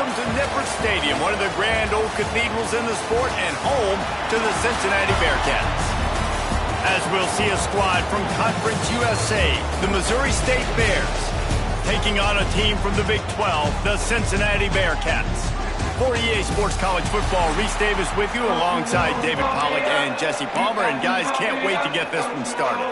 welcome to Nippert Stadium, one of the grand old cathedrals in the sport and home to the Cincinnati Bearcats. As we'll see a squad from Conference USA, the Missouri State Bears, taking on a team from the Big 12, the Cincinnati Bearcats. For EA Sports College Football, Reese Davis with you alongside David Pollack and Jesse Palmer. And guys, can't wait to get this one started.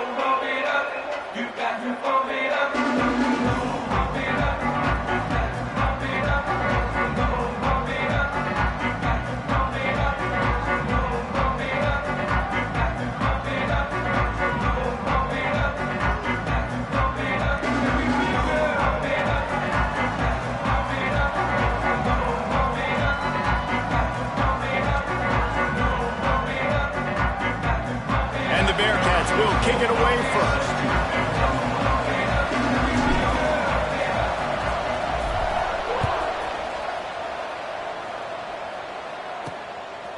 Will kick it away first.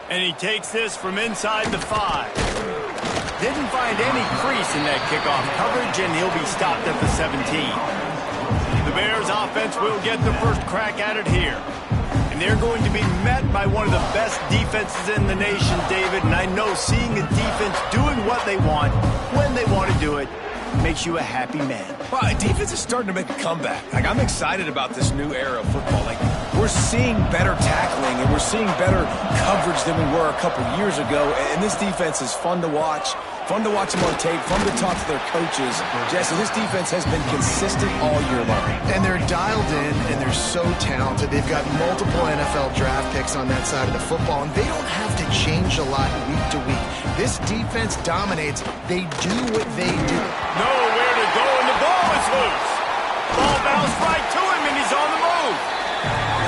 And he takes this from inside the 5. Didn't find any crease in that kickoff coverage, and he'll be stopped at the 17. The Bears offense will get the first crack at it here. And they're going to be met by one of the best defenses in the nation, David. And I know seeing a defense doing what they want, when they want to do it, makes you a happy man. Well, defense is starting to make a comeback. Like, I'm excited about this new era of football. Like, we're seeing better tackling and we're seeing better coverage than we were a couple years ago. And this defense is fun to watch. Fun to watch them on tape, fun to talk to their coaches. Jesse, this defense has been consistent all year long. And they're dialed in, and they're so talented. They've got multiple NFL draft picks on that side of the football, and they don't have to change a lot week to week. This defense dominates. They do what they do. Nowhere to go, and the ball is loose. Ball bounced right to him, and he's on the move.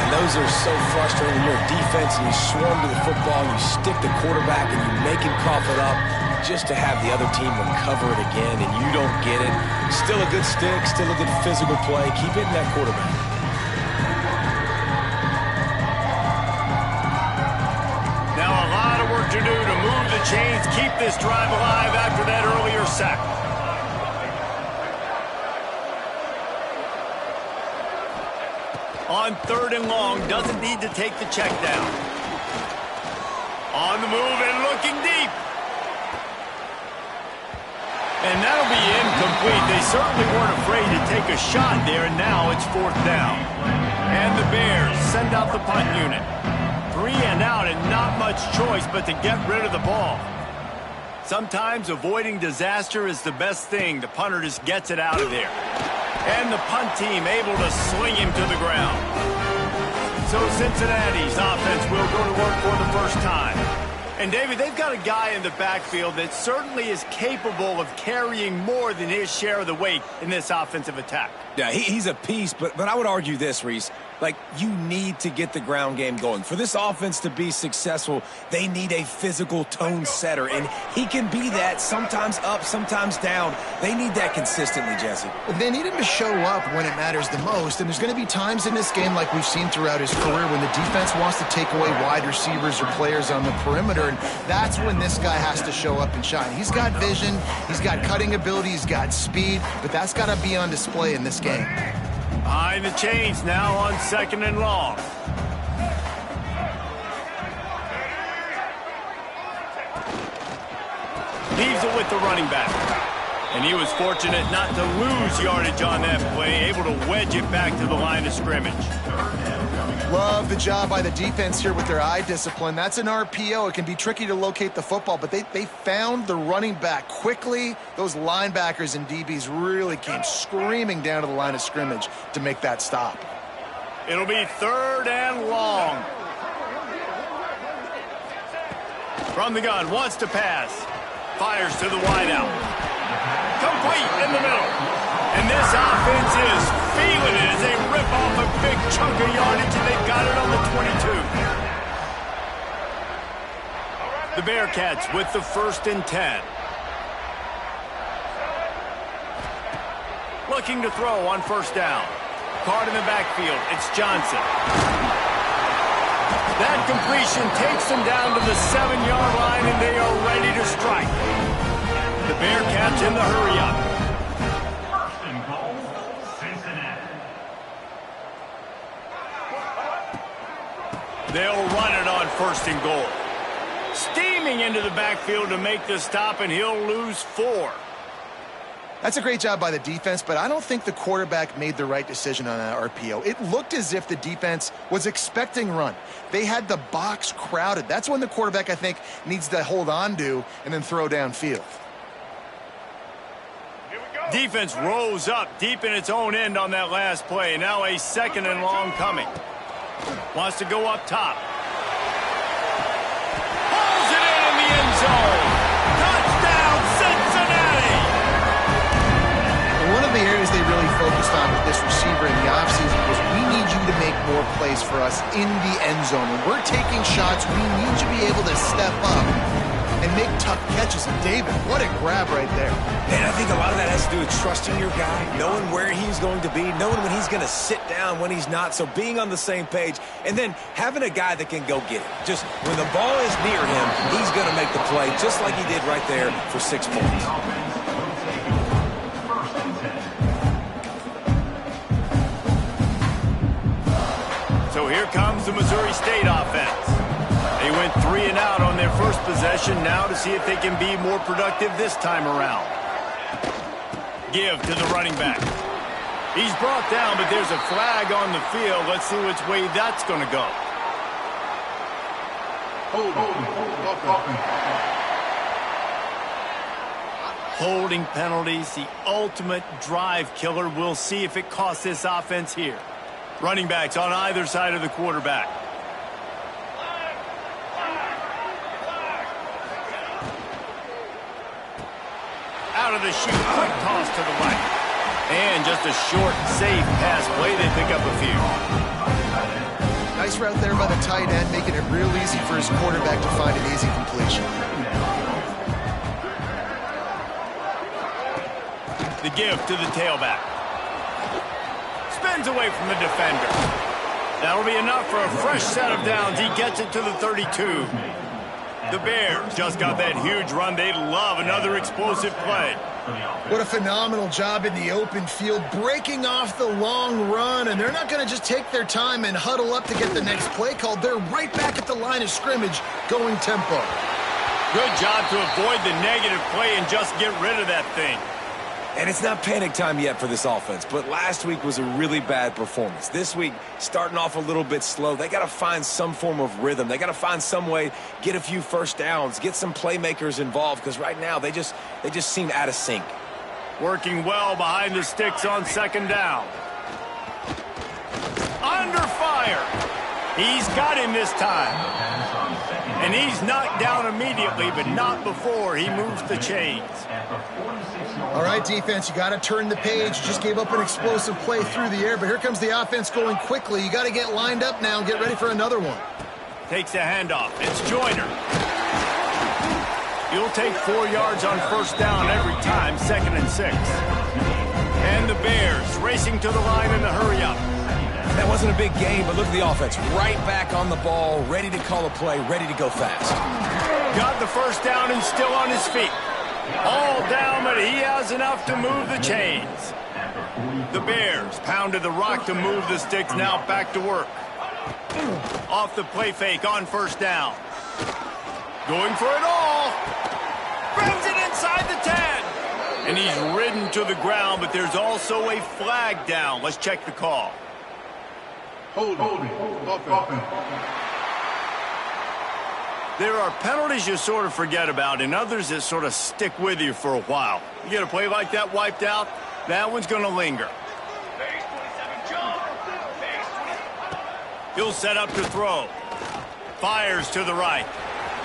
And those are so frustrating when you're a defense and you swarm to the football and you stick the quarterback and you make him cough it up, just to have the other team recover it again and you don't get it. Still a good stick, still a good physical play. Keep hitting that quarterback. Now a lot of work to do to move the chains, keep this drive alive after that earlier sack. On 3rd and long, doesn't need to take the check down. On the move and looking deep. And that'll be incomplete. They certainly weren't afraid to take a shot there, and now it's 4th down. And the Bears send out the punt unit. 3 and out, and not much choice but to get rid of the ball. Sometimes avoiding disaster is the best thing. The punter just gets it out of there. And the punt team able to sling him to the ground. So Cincinnati's offense will go to work for the first time. And, David, they've got a guy in the backfield that certainly is capable of carrying more than his share of the weight in this offensive attack. Yeah, he's a piece, but I would argue this, Reese. Like, you need to get the ground game going. For this offense to be successful, they need a physical tone setter, and he can be that, sometimes up, sometimes down. They need that consistently, Jesse. They need him to show up when it matters the most, and there's going to be times in this game like we've seen throughout his career when the defense wants to take away wide receivers or players on the perimeter, and that's when this guy has to show up and shine. He's got vision, he's got cutting ability, he's got speed, but that's got to be on display in this game. Behind the chains now on 2nd and long. Leaves it with the running back. And he was fortunate not to lose yardage on that play, able to wedge it back to the line of scrimmage. Love the job by the defense here with their eye discipline. That's an RPO. It can be tricky to locate the football, but they found the running back quickly. Those linebackers and DBs really came screaming down to the line of scrimmage to make that stop. It'll be 3rd and long. From the gun, wants to pass. Fires to the wideout. Complete in the middle. And this offense is feeling it as they rip off a big chunk of yardage, and they've got it on the 22. The Bearcats with the 1st and 10. Looking to throw on 1st down. Card in the backfield. It's Johnson. That completion takes them down to the 7-yard line, and they are ready to strike. The Bearcats in the hurry-up. first and goal. Steaming into the backfield to make the stop, and he'll lose 4. That's a great job by the defense, but I don't think the quarterback made the right decision on that RPO. It looked as if the defense was expecting run. They had the box crowded. That's when the quarterback, I think, needs to hold on to and then throw downfield. Defense rose up deep in its own end on that last play. Now a 2nd and long coming. Wants to go up top. Pulls it in the end zone. Touchdown, Cincinnati! One of the areas they really focused on with this receiver in the offseason was we need you to make more plays for us in the end zone. When we're taking shots, we need you to be able to step up and make tough catches. And David, what a grab right there. And I think a lot of that has to do with trusting your guy, knowing where he's going to be, knowing when he's going to sit down, when he's not, so being on the same page, and then having a guy that can go get it. Just when the ball is near him, he's going to make the play, just like he did right there for 6 points. So here comes the Missouri State offense. They went 3 and out on their first possession, now to see if they can be more productive this time around. Give to the running back. He's brought down, but there's a flag on the field. Let's see which way that's going to go. Holding penalties, the ultimate drive killer. We'll see if it costs this offense here. Running backs on either side of the quarterback. Out of the chute, quick toss to the right. And just a short, safe pass play. They pick up a few. Nice route there by the tight end, making it real easy for his quarterback to find an easy completion. The give to the tailback. Spins away from the defender. That'll be enough for a fresh set of downs. He gets it to the 32. The Bears just got that huge run. They'd love another explosive play. What a phenomenal job in the open field, breaking off the long run, and they're not going to just take their time and huddle up to get the next play called. They're right back at the line of scrimmage, going tempo. Good job to avoid the negative play and just get rid of that thing. And it's not panic time yet for this offense, but last week was a really bad performance. This week, starting off a little bit slow, they got to find some form of rhythm. They got to find some way, get a few first downs, get some playmakers involved, because right now they just seem out of sync. Working well behind the sticks on 2nd down. Under fire. He's got him this time. And he's knocked down immediately, but not before he moves the chains. All right, defense, you got to turn the page. Just gave up an explosive play through the air, but here comes the offense going quickly. You got to get lined up now and get ready for another one. Takes a handoff. It's Joyner. He'll take 4 yards on first down every time, 2nd and 6. And the Bears racing to the line in the hurry-up. That wasn't a big game, but look at the offense. Right back on the ball, ready to call a play, ready to go fast. Got the first down and still on his feet. All down, but he has enough to move the chains. The Bears pounded the rock to move the sticks, now back to work. Off the play fake on first down. Going for it all. Brings it inside the 10. And he's ridden to the ground, but there's also a flag down. Let's check the call. There are penalties you sort of forget about and others that sort of stick with you for a while. You get a play like that wiped out, that one's going to linger. He'll set up to throw. Fires to the right.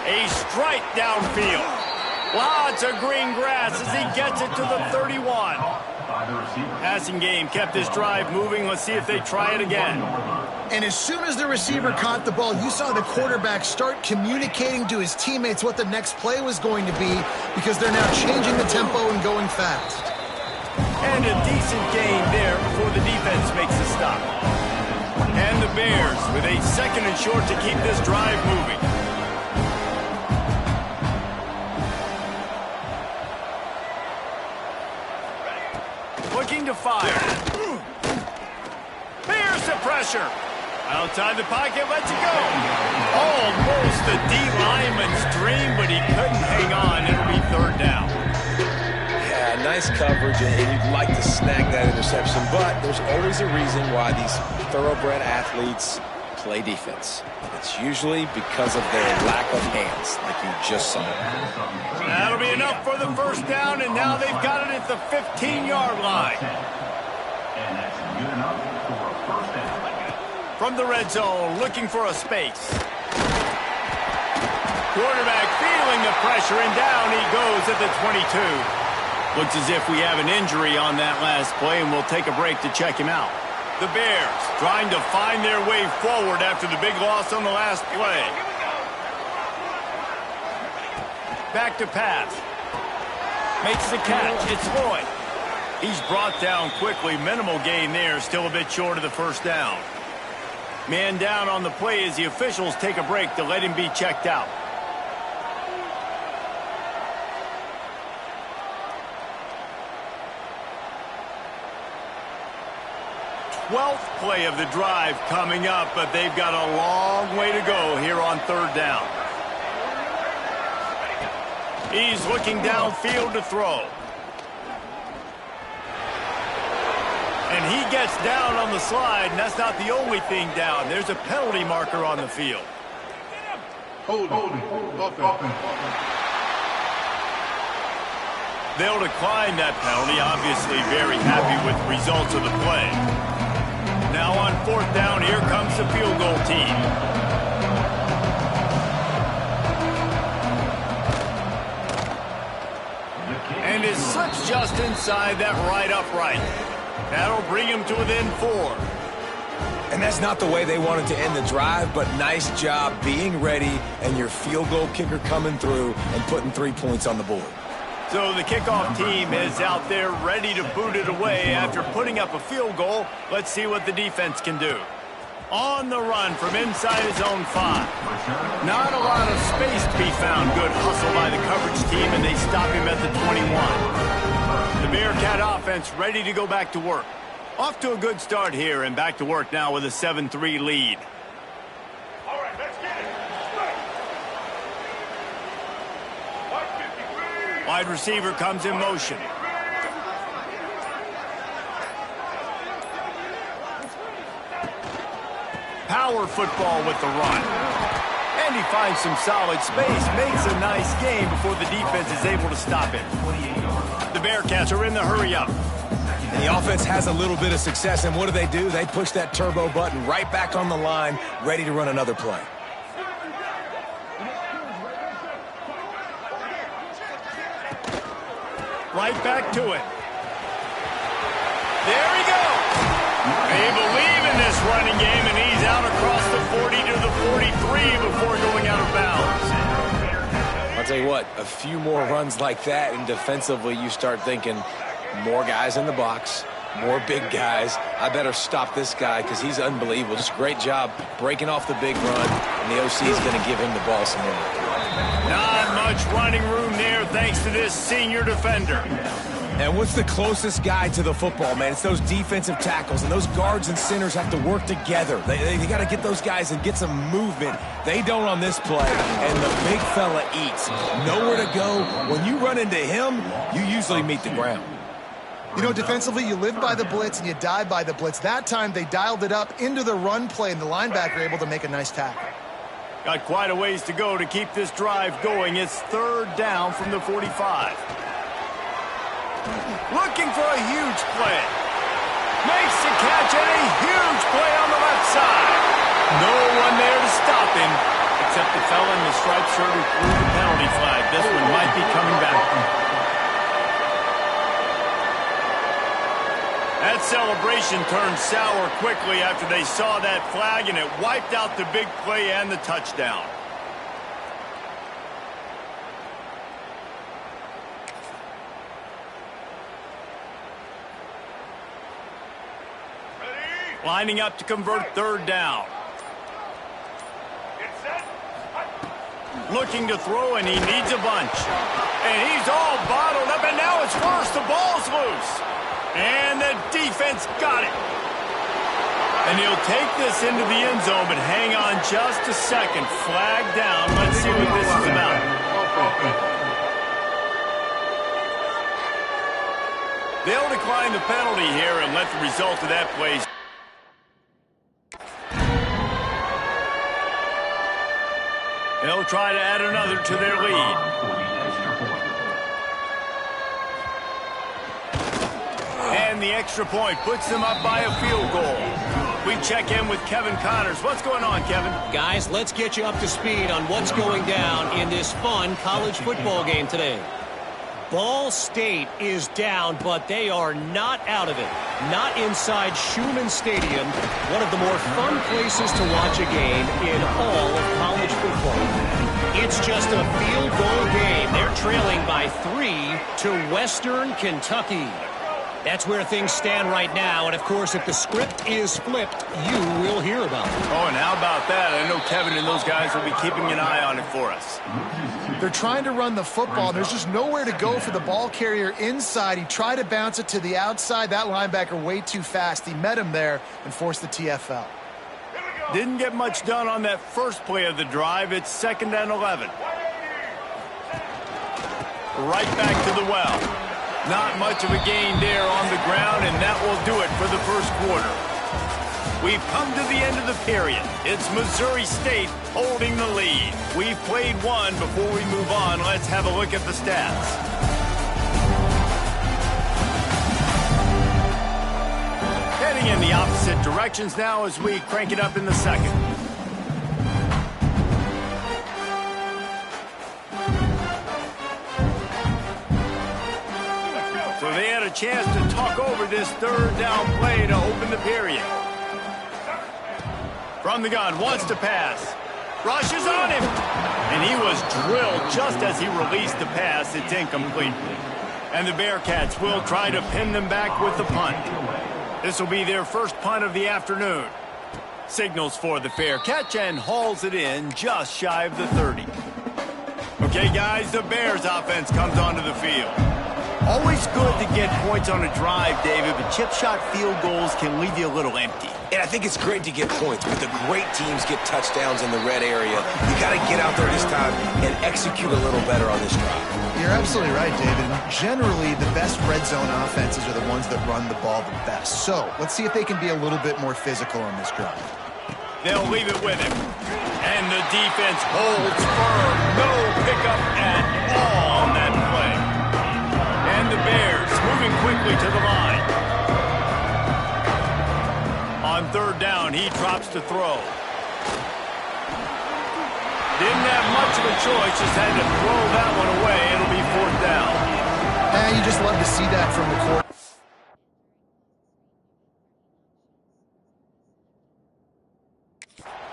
A strike downfield. Lots of green grass as he gets it to the 31. Passing game kept this drive moving. Let's see if they try it again. And as soon as the receiver caught the ball, you saw the quarterback start communicating to his teammates what the next play was going to be because they're now changing the tempo and going fast. And a decent gain there before the defense makes a stop. And the Bears with a 2nd and short to keep this drive moving. Looking to fire. Here's the pressure. Outside the pocket, lets it go. Almost a D lineman's dream, but he couldn't hang on. It'll be third down. Yeah, nice coverage, and you'd like to snag that interception, but there's always a reason why these thoroughbred athletes play defense. It's usually because of their lack of hands, like you just saw. That'll be enough for the first down, and now they've got it at the 15-yard line. And that's good enough for a first down. From the red zone, looking for a space. Quarterback feeling the pressure, and down he goes at the 22. Looks as if we have an injury on that last play, and we'll take a break to check him out. The Bears trying to find their way forward after the big loss on the last play. Back to pass. Makes the catch. It's Lloyd. He's brought down quickly. Minimal gain there. Still a bit short of the first down. Man down on the play as the officials take a break to let him be checked out. 12th play of the drive coming up, but they've got a long way to go here on third down. He's looking downfield to throw. And he gets down on the slide, and that's not the only thing down. There's a penalty marker on the field. Holding. They'll decline that penalty, obviously very happy with the results of the play. Now on fourth down, here comes the field goal team. And his slip's just inside that right upright. That'll bring him to within 4. And that's not the way they wanted to end the drive, but nice job being ready and your field goal kicker coming through and putting 3 points on the board. So the kickoff team is out there ready to boot it away after putting up a field goal. Let's see what the defense can do. On the run from inside his own 5. Not a lot of space to be found. Good hustle by the coverage team, and they stop him at the 21. The Bearcat offense ready to go back to work. Off to a good start here, and back to work now with a 7-3 lead. All right, let's get it. Wide receiver comes in motion. Power football with the run. And he finds some solid space, makes a nice game before the defense is able to stop it. The Bearcats are in the hurry-up. And the offense has a little bit of success, and what do? They push that turbo button right back on the line, ready to run another play. Right back to it. There he goes. They believe in this running game, and he's out across the 40 to the 43 before going out of bounds. I'll tell you what, a few more runs like that, and defensively you start thinking more guys in the box, more big guys. I better stop this guy because he's unbelievable. Just a great job breaking off the big run, and the OC is going to give him the ball some more. Not much running room there thanks to this senior defender. And what's the closest guy to the football, man? It's those defensive tackles, and those guards and centers have to work together. They got to get those guys and get some movement. They don't on this play, and the big fella eats. Nowhere to go. When you run into him, you usually meet the ground. You know, defensively, you live by the blitz and you die by the blitz. That time, they dialed it up into the run play, and the linebacker able to make a nice tackle. Got quite a ways to go to keep this drive going. It's third down from the 45. Looking for a huge play. Makes the catch, and a huge play on the left side. No one there to stop him, except the fella in the striped shirt who threw the penalty flag. This one might be coming back. That celebration turned sour quickly after they saw that flag, and it wiped out the big play and the touchdown. Lining up to convert third down. Looking to throw, and he needs a bunch. And he's all bottled up, and now it's worse. The ball's loose. And the defense got it. And he'll take this into the end zone, but hang on just a second. Flag down. Let's see what this is about. They'll decline the penalty here and let the result of that play. They'll try to add another to their lead. And the extra point puts them up by a field goal. We check in with Kevin Connors. What's going on, Kevin? Guys, let's get you up to speed on what's going down in this fun college football game today. Ball State is down, but they are not out of it. Not inside Schumann Stadium, one of the more fun places to watch a game in all of college football. It's just a field goal game. They're trailing by 3 to Western Kentucky. That's where things stand right now, and of course, if the script is flipped, you will hear about it. Oh, and how about that? I know Kevin and those guys will be keeping an eye on it for us. They're trying to run the football. There's just nowhere to go for the ball carrier inside. He tried to bounce it to the outside. That linebacker way too fast. He met him there and forced the TFL. Didn't get much done on that first play of the drive. It's 2nd and 11. Right back to the well. Not much of a gain there on the ground, and that will do it for the first quarter. We've come to the end of the period. It's Missouri State holding the lead. We've played one. Before we move on, let's have a look at the stats. Heading in the opposite directions now as we crank it up in the second. So they had a chance to talk over this 3rd down play to open the period. From the gun, wants to pass. Rushes on him. And he was drilled just as he released the pass. It's incomplete. And the Bearcats will try to pin them back with the punt. This will be their first punt of the afternoon. Signals for the fair catch and hauls it in just shy of the 30. Okay, guys, the Bears offense comes onto the field. Always good to get points on a drive, David, but chip shot field goals can leave you a little empty. And I think it's great to get points, but the great teams get touchdowns in the red area. You got to get out there this time and execute a little better on this drive. You're absolutely right, David. Generally, the best red zone offenses are the ones that run the ball the best. So let's see if they can be a little bit more physical on this drive. They'll leave it with him. And the defense holds firm. No pickup at all on that play. And the Bears moving quickly to the line. On 3rd down, he drops to throw. Didn't have much of a choice, just had to throw that one away. It'll be 4th down. And you just love to see that from the court.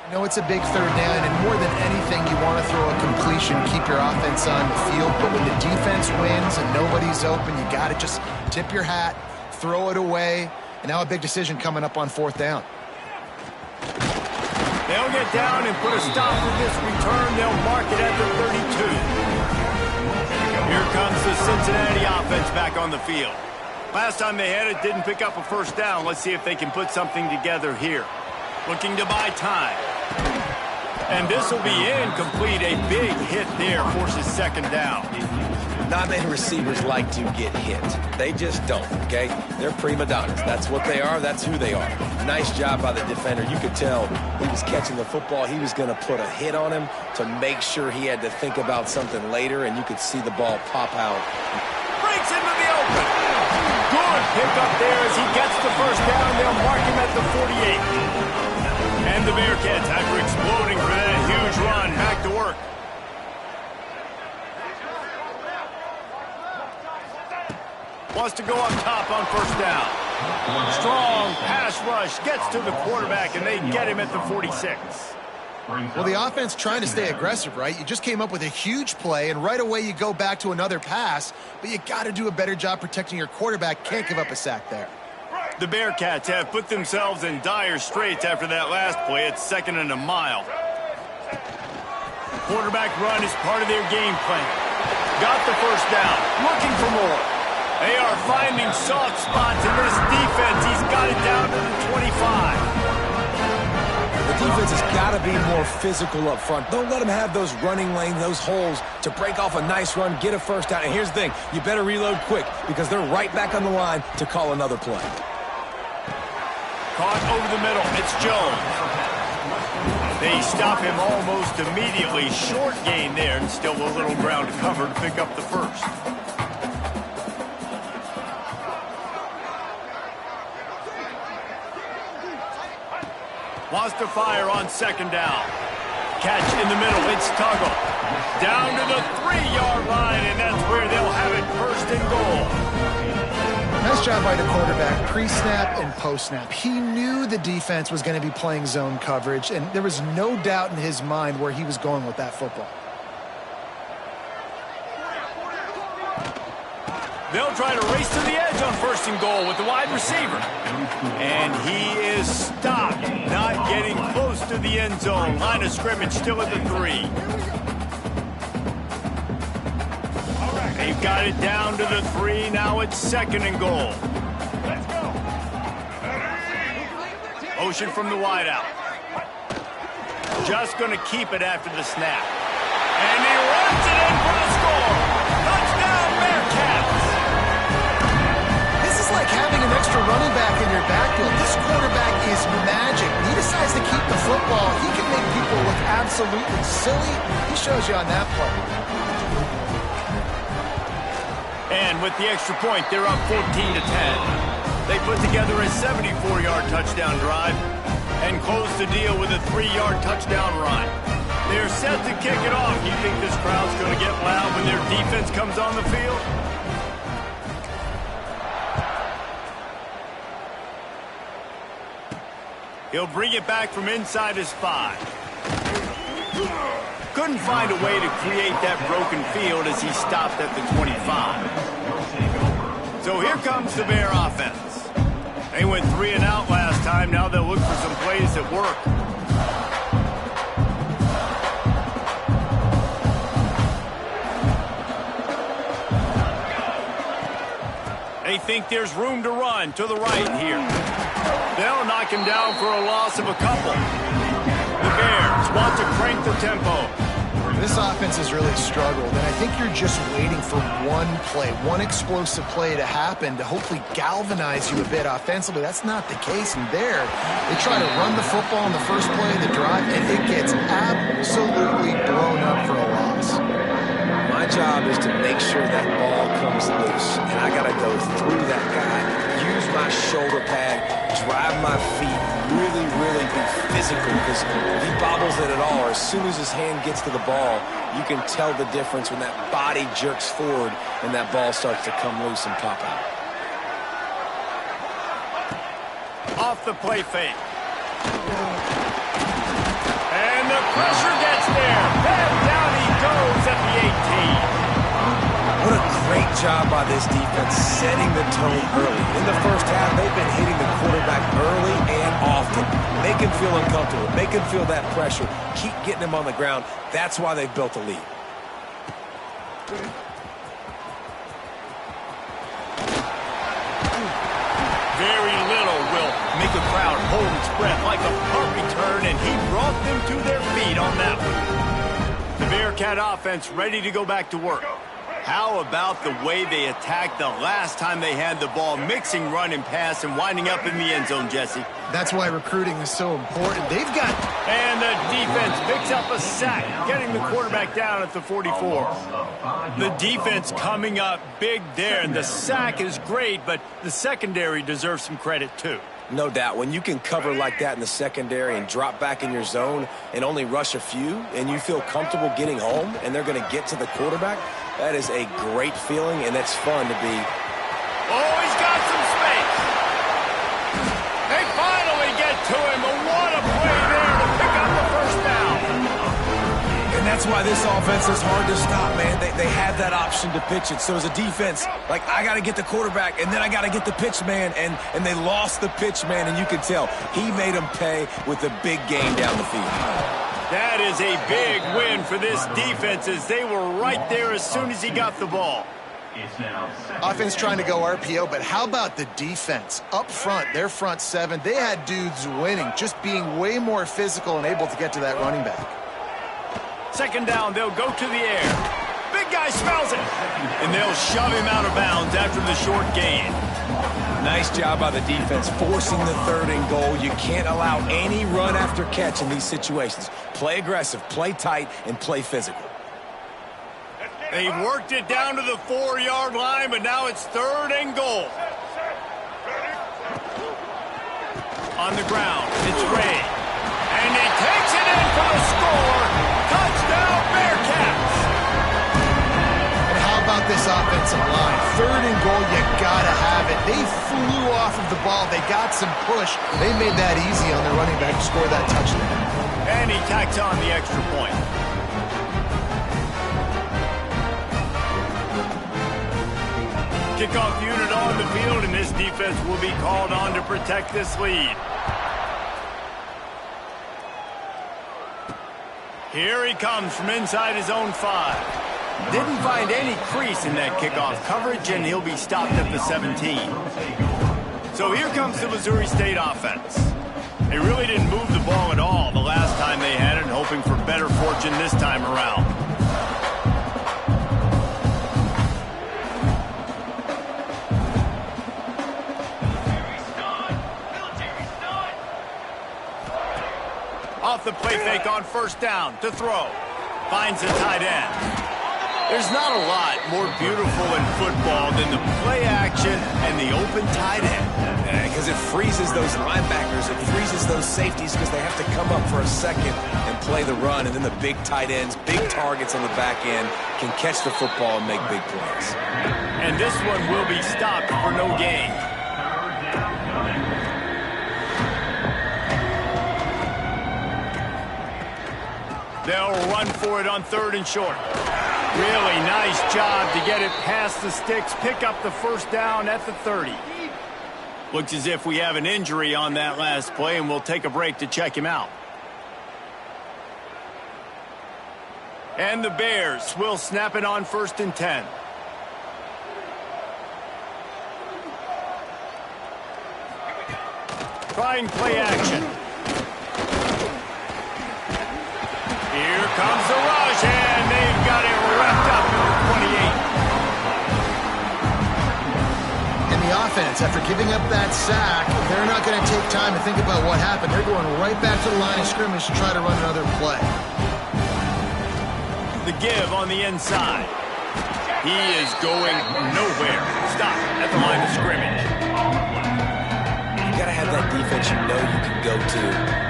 You know it's a big 3rd down, and more than anything, you want to throw a completion, keep your offense on the field. But when the defense wins and nobody's open, you got to just tip your hat, throw it away. And now a big decision coming up on 4th down. They'll get down and put a stop to this return. They'll mark it at the 32. Here comes the Cincinnati offense back on the field. Last time they had it, didn't pick up a 1st down. Let's see if they can put something together here. Looking to buy time. And this will be incomplete. A big hit there forces 2nd down. Not many receivers like to get hit. They just don't, okay? They're prima donnas. That's what they are. That's who they are. Nice job by the defender. You could tell he was catching the football. He was going to put a hit on him to make sure he had to think about something later, and you could see the ball pop out. Breaks into the open. Good pickup there as he gets the 1st down. They'll mark him at the 48. And the Bearcats, after exploding for that huge run, back to work. Wants to go up top on 1st down. Strong pass rush gets to the quarterback, and they get him at the 46. Well, the offense trying to stay aggressive, right? You just came up with a huge play, and right away you go back to another pass, but you got to do a better job protecting your quarterback. Can't give up a sack there. The Bearcats have put themselves in dire straits after that last play. It's 2nd and a mile. Quarterback run is part of their game plan. Got the 1st down. Looking for more. They are finding soft spots in this defense. He's got it down to the 25. defense has got to be more physical up front. Don't let them have those running lanes, those holes to break off a nice run, get a first down. And here's the thing, you better reload quick because they're right back on the line to call another play. Caught over the middle. It's Jones. They stop him almost immediately. Short gain there, and still a little ground to cover to pick up the first. Wants to fire on second down. Catch in the middle. It's Tuggle. Down to the 3-yard line, and that's where they'll have it first and goal. Nice job by the quarterback, pre-snap and post-snap. He knew the defense was going to be playing zone coverage, and there was no doubt in his mind where he was going with that football. They'll try to race to the edge on first and goal with the wide receiver. And he is stopped, not getting close to the end zone. Line of scrimmage still at the 3. They've got it down to the 3. Now it's second and goal. Let's go. Motion from the wideout. Just going to keep it after the snap. And he runs it in for the score. Touchdown, Bearcats. This is like having an extra running back in your backfield. This quarterback is magic. When he decides to keep the football, he can make people look absolutely silly. He shows you on that play. And with the extra point, they're up 14-10. They put together a 74-yard touchdown drive and close the deal with a 3-yard touchdown run. They're set to kick it off. You think this crowd's going to get loud when their defense comes on the field? He'll bring it back from inside his 5. Couldn't find a way to create that broken field as he stopped at the 25. So here comes the Bear offense. They went 3 and out last time. Now they'll look for some plays that work. They think there's room to run to the right here. They'll knock him down for a loss of a couple. The Bears want to crank the tempo. This offense has really struggled, and I think you're just waiting for one play, one explosive play to happen to hopefully galvanize you a bit offensively. That's not the case, and there, they try to run the football in the first play of the drive, and it gets absolutely blown up for a loss. My job is to make sure that ball comes loose, and I got to go through that guy, use my shoulder pad, drive my feet, really be physical, because if he bobbles it at all, or as soon as his hand gets to the ball, you can tell the difference when that body jerks forward and that ball starts to come loose and pop out. Off the play fake. And the pressure gets there. Back down he goes at the 18. What a great job by this defense setting the tone early. In the first half, they've been hitting the quarterback early and often. Make him feel uncomfortable. Make him feel that pressure. Keep getting him on the ground. That's why they've built a lead. Very little will make a crowd hold its breath like a punt return, and he brought them to their feet on that one. The Bearcat offense ready to go back to work. How about the way they attacked the last time they had the ball, mixing run and pass and winding up in the end zone, Jesse? That's why recruiting is so important. They've got... And the defense picks up a sack, getting the quarterback down at the 44. The defense coming up big there, and the sack is great, but the secondary deserves some credit too. No doubt. When you can cover like that in the secondary and drop back in your zone and only rush a few, and you feel comfortable getting home and they're going to get to the quarterback, that is a great feeling, and it's fun to be. Oh, he's got some space. They finally get to him, but what a play there to pick up the first down. And that's why this offense is hard to stop, man. They have that option to pitch it. So as a defense, like, I got to get the quarterback, and then I got to get the pitch man, and they lost the pitch man, and you can tell he made them pay with a big gain down the field. That is a big win for this defense, as they were right there as soon as he got the ball. It's now Offense trying to go RPO, but how about the defense? Up front, their front seven, they had dudes winning, just being way more physical and able to get to that running back. Second down, they'll go to the air. Big guy smells it. And they'll shove him out of bounds after the short gain. Nice job by the defense forcing the 3rd and goal. You can't allow any run after catch in these situations. Play aggressive, play tight, and play physical. They've worked it down to the 4-yard line, but now it's 3rd and goal. On the ground, it's Ray. And he takes it in for the score. Touchdown, Bearcats! And how about this offensive line? 3rd and goal, you gotta have it. They flew off of the ball. They got some push. They made that easy on their running back to score that touchdown. And he tacks on the extra point. Kickoff unit on the field, and this defense will be called on to protect this lead. Here he comes from inside his own 5. Didn't find any crease in that kickoff coverage, and he'll be stopped at the 17. So here comes the Missouri State offense. They really didn't move the ball at all the last time they had it, hoping for better fortune this time around. Off the play fake on first down to throw. Finds the tight end. There's not a lot more beautiful in football than the play action and the open tight end. Because it freezes those linebackers, it freezes those safeties because they have to come up for a second and play the run, and then the big tight ends, big targets on the back end can catch the football and make big plays. And this one will be stopped for no gain. They'll run for it on 3rd and short. Really nice job to get it past the sticks, pick up the first down at the 30. Looks as if we have an injury on that last play, and we'll take a break to check him out. And the Bears will snap it on 1st and 10. Trying play action. Here comes the rush, and they've got it wrapped up at the 28. And the offense, after giving up that sack, they're not going to take time to think about what happened. They're going right back to the line of scrimmage to try to run another play. The give on the inside. He is going nowhere. Stop at the line of scrimmage. You got to have that defense you know you can go to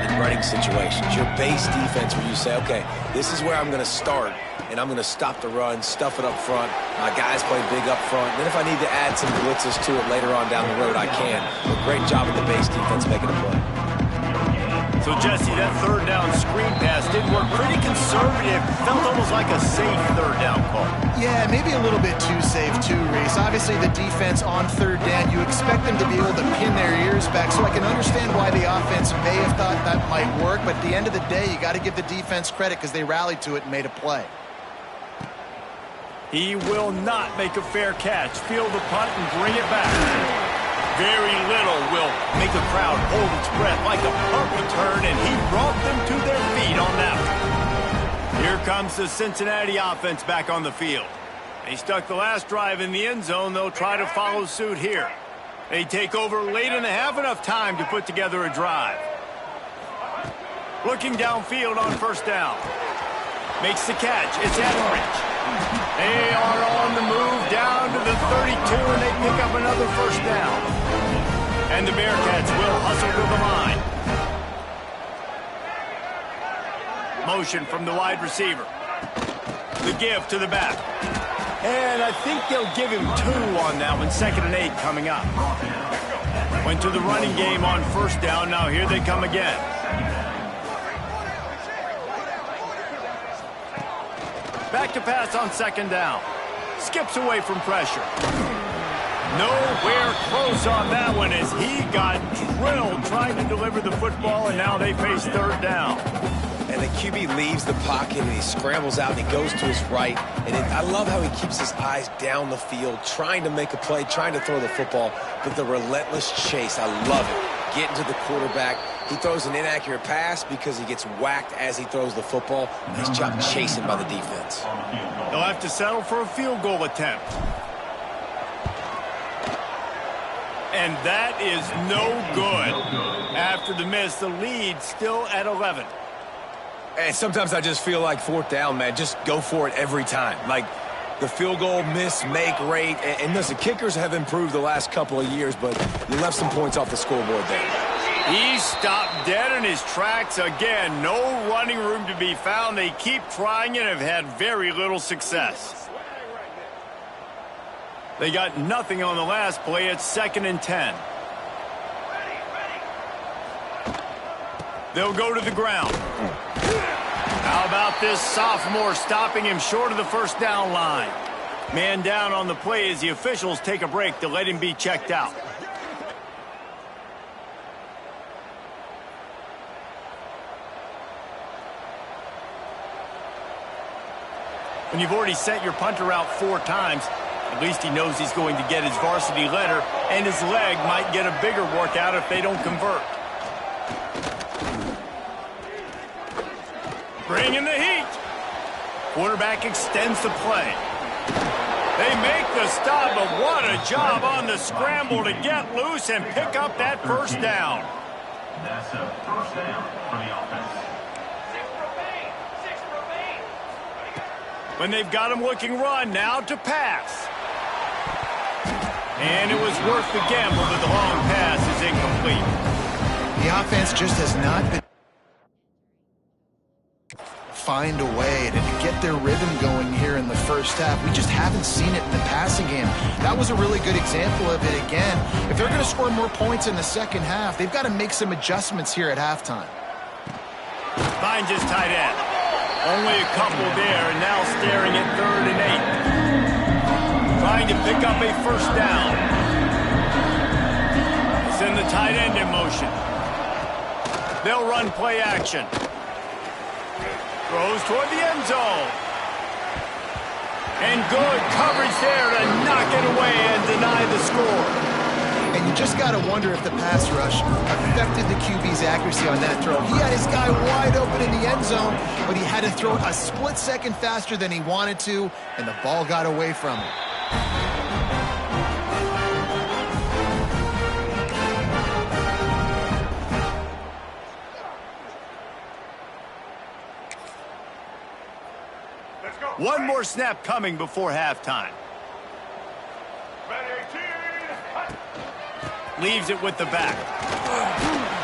in running situations. Your base defense where you say, okay, this is where I'm going to start, and I'm going to stop the run, stuff it up front. My guys play big up front. And then if I need to add some blitzes to it later on down the road, I can. But great job of the base defense making a play. So, Jesse, that 3rd down screen pass did work pretty conservative. Felt almost like a safe 3rd down call. Yeah, maybe a little bit too safe too, Reese. Obviously, the defense on 3rd down, you expect them to be able to pin their ears back, so I can understand why the offense may have thought that might work, but at the end of the day, you got to give the defense credit because they rallied to it and made a play. He will not make a fair catch. Field the punt and bring it back. Very little will make the crowd hold its breath like a punt return, and he brought them to their feet on that one. Here comes the Cincinnati offense back on the field. They stuck the last drive in the end zone. They'll try to follow suit here. They take over late and have enough time to put together a drive. Looking downfield on 1st down. Makes the catch. It's Etheridge. They are on the move down to the 32, and they pick up another 1st down. And the Bearcats will hustle to the line. Motion from the wide receiver. The give to the back. And I think they'll give him 2 on that one. 2nd and 8 coming up. Went to the running game on 1st down. Now here they come again. Back to pass on 2nd down. Skips away from pressure. Nowhere close on that one as he got drilled trying to deliver the football, and now they face 3rd down. and the QB leaves the pocket, and he scrambles out, and he goes to his right. And I love how he keeps his eyes down the field, trying to make a play, trying to throw the football, but the relentless chase, I love it. Getting to the quarterback. He throws an inaccurate pass because he gets whacked as he throws the football. Nice job chasing by the defense. They'll have to settle for a field goal attempt. And that is no good. After the miss, the lead still at 11. And sometimes I just feel like fourth down, man. Just go for it every time. Like the field goal miss, make rate. And listen, kickers have improved the last couple of years, but you left some points off the scoreboard there. He stopped dead in his tracks again. No running room to be found. They keep trying and have had very little success. They got nothing on the last play. It's 2nd and 10. They'll go to the ground. How about this sophomore stopping him short of the first down line? Man down on the play as the officials take a break to let him be checked out. When you've already sent your punter out 4 times, at least he knows he's going to get his varsity letter, and his leg might get a bigger workout if they don't convert. Bring in the heat. Quarterback extends the play. They make the stop, but what a job on the scramble to get loose and pick up that first down. That's a first down for the offense. When they've got him looking run, now to pass. And it was worth the gamble, but the long pass is incomplete. The offense just has not been find a way to get their rhythm going here in the first half. We just haven't seen it in the passing game. That was a really good example of it again. If they're going to score more points in the second half, they've got to make some adjustments here at halftime. Finds his tight end. Only a couple there, and now staring at 3rd and 8. Trying to pick up a first down. Send the tight end in motion. They'll run play action. Throws toward the end zone. And good coverage there to knock it away and deny the score. And you just got to wonder if the pass rush affected the QB's accuracy on that throw. He had his guy wide open in the end zone, but he had to throw a split second faster than he wanted to, and the ball got away from him. One more snap coming before halftime. Leaves it with the back.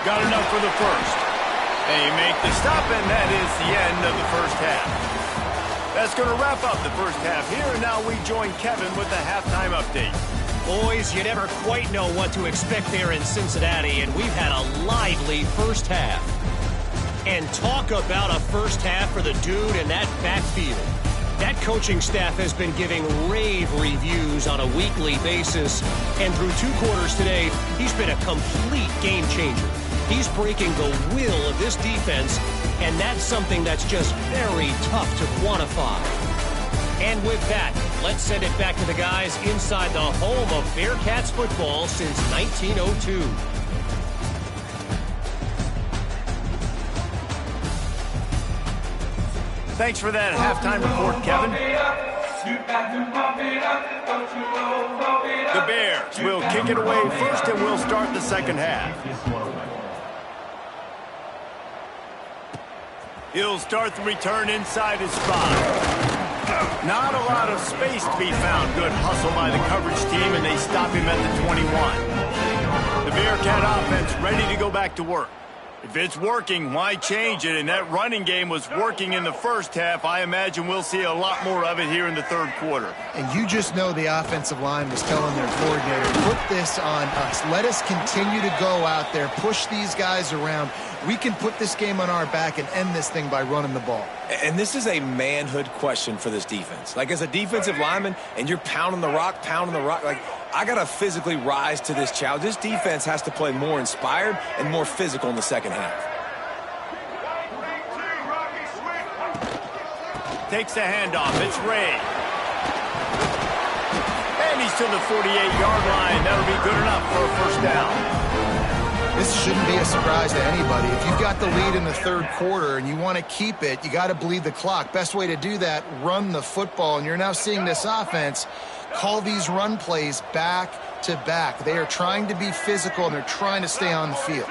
Got enough for the first. They make the stop, and that is the end of the first half. That's going to wrap up the first half here, and now we join Kevin with the halftime update. Boys, you never quite know what to expect there in Cincinnati, and we've had a lively first half. And talk about a first half for the dude in that backfield. That coaching staff has been giving rave reviews on a weekly basis, and through 2 quarters today, he's been a complete game changer. He's breaking the will of this defense, and that's something that's just very tough to quantify. And with that, let's send it back to the guys inside the home of Bearcats football since 1902. Thanks for that halftime report, Kevin. The Bears will kick it away first, and we'll start the second half. He'll start the return inside his spot. Not a lot of space to be found. Good hustle by the coverage team, and they stop him at the 21. The Bearcat offense ready to go back to work. If it's working, why change it? And that running game was working in the first half. I imagine we'll see a lot more of it here in the third quarter. And you just know the offensive line was telling their coordinator, put this on us. Let us continue to go out there, push these guys around. We can put this game on our back and end this thing by running the ball. And this is a manhood question for this defense. Like, as a defensive lineman, and you're pounding the rock, like, I got to physically rise to this challenge. This defense has to play more inspired and more physical in the second half. takes the handoff. It's Ray. And he's to the 48-yard line. That'll be good enough for a first down. This shouldn't be a surprise to anybody. If you've got the lead in the third quarter and you want to keep it, you got to bleed the clock. Best way to do that, run the football. And you're now seeing this offense call these run plays back to back. They are trying to be physical, and they're trying to stay on the field.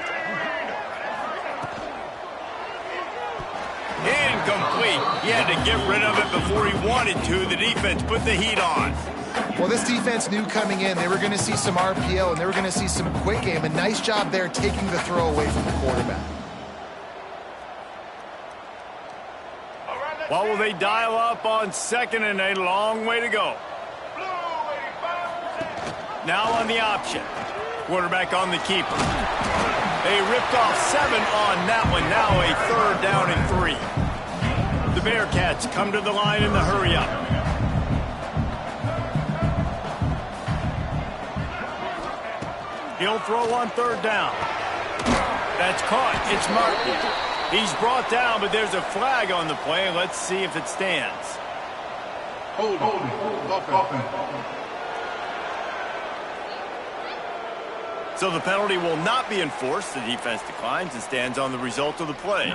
Incomplete. He had to get rid of it before he wanted to. The defense put the heat on. Well, this defense knew coming in they were going to see some RPO and they were going to see some quick game. A nice job there taking the throw away from the quarterback. Well, will they dial up on second and a long way to go? Now on the option. Quarterback on the keeper. They ripped off 7 on that one. Now a third down and 3. The Bearcats come to the line in the hurry-up. He'll throw on third down. That's caught. It's Martin. He's brought down, but there's a flag on the play. Let's see if it stands. Hold. So the penalty will not be enforced. The defense declines and stands on the result of the play.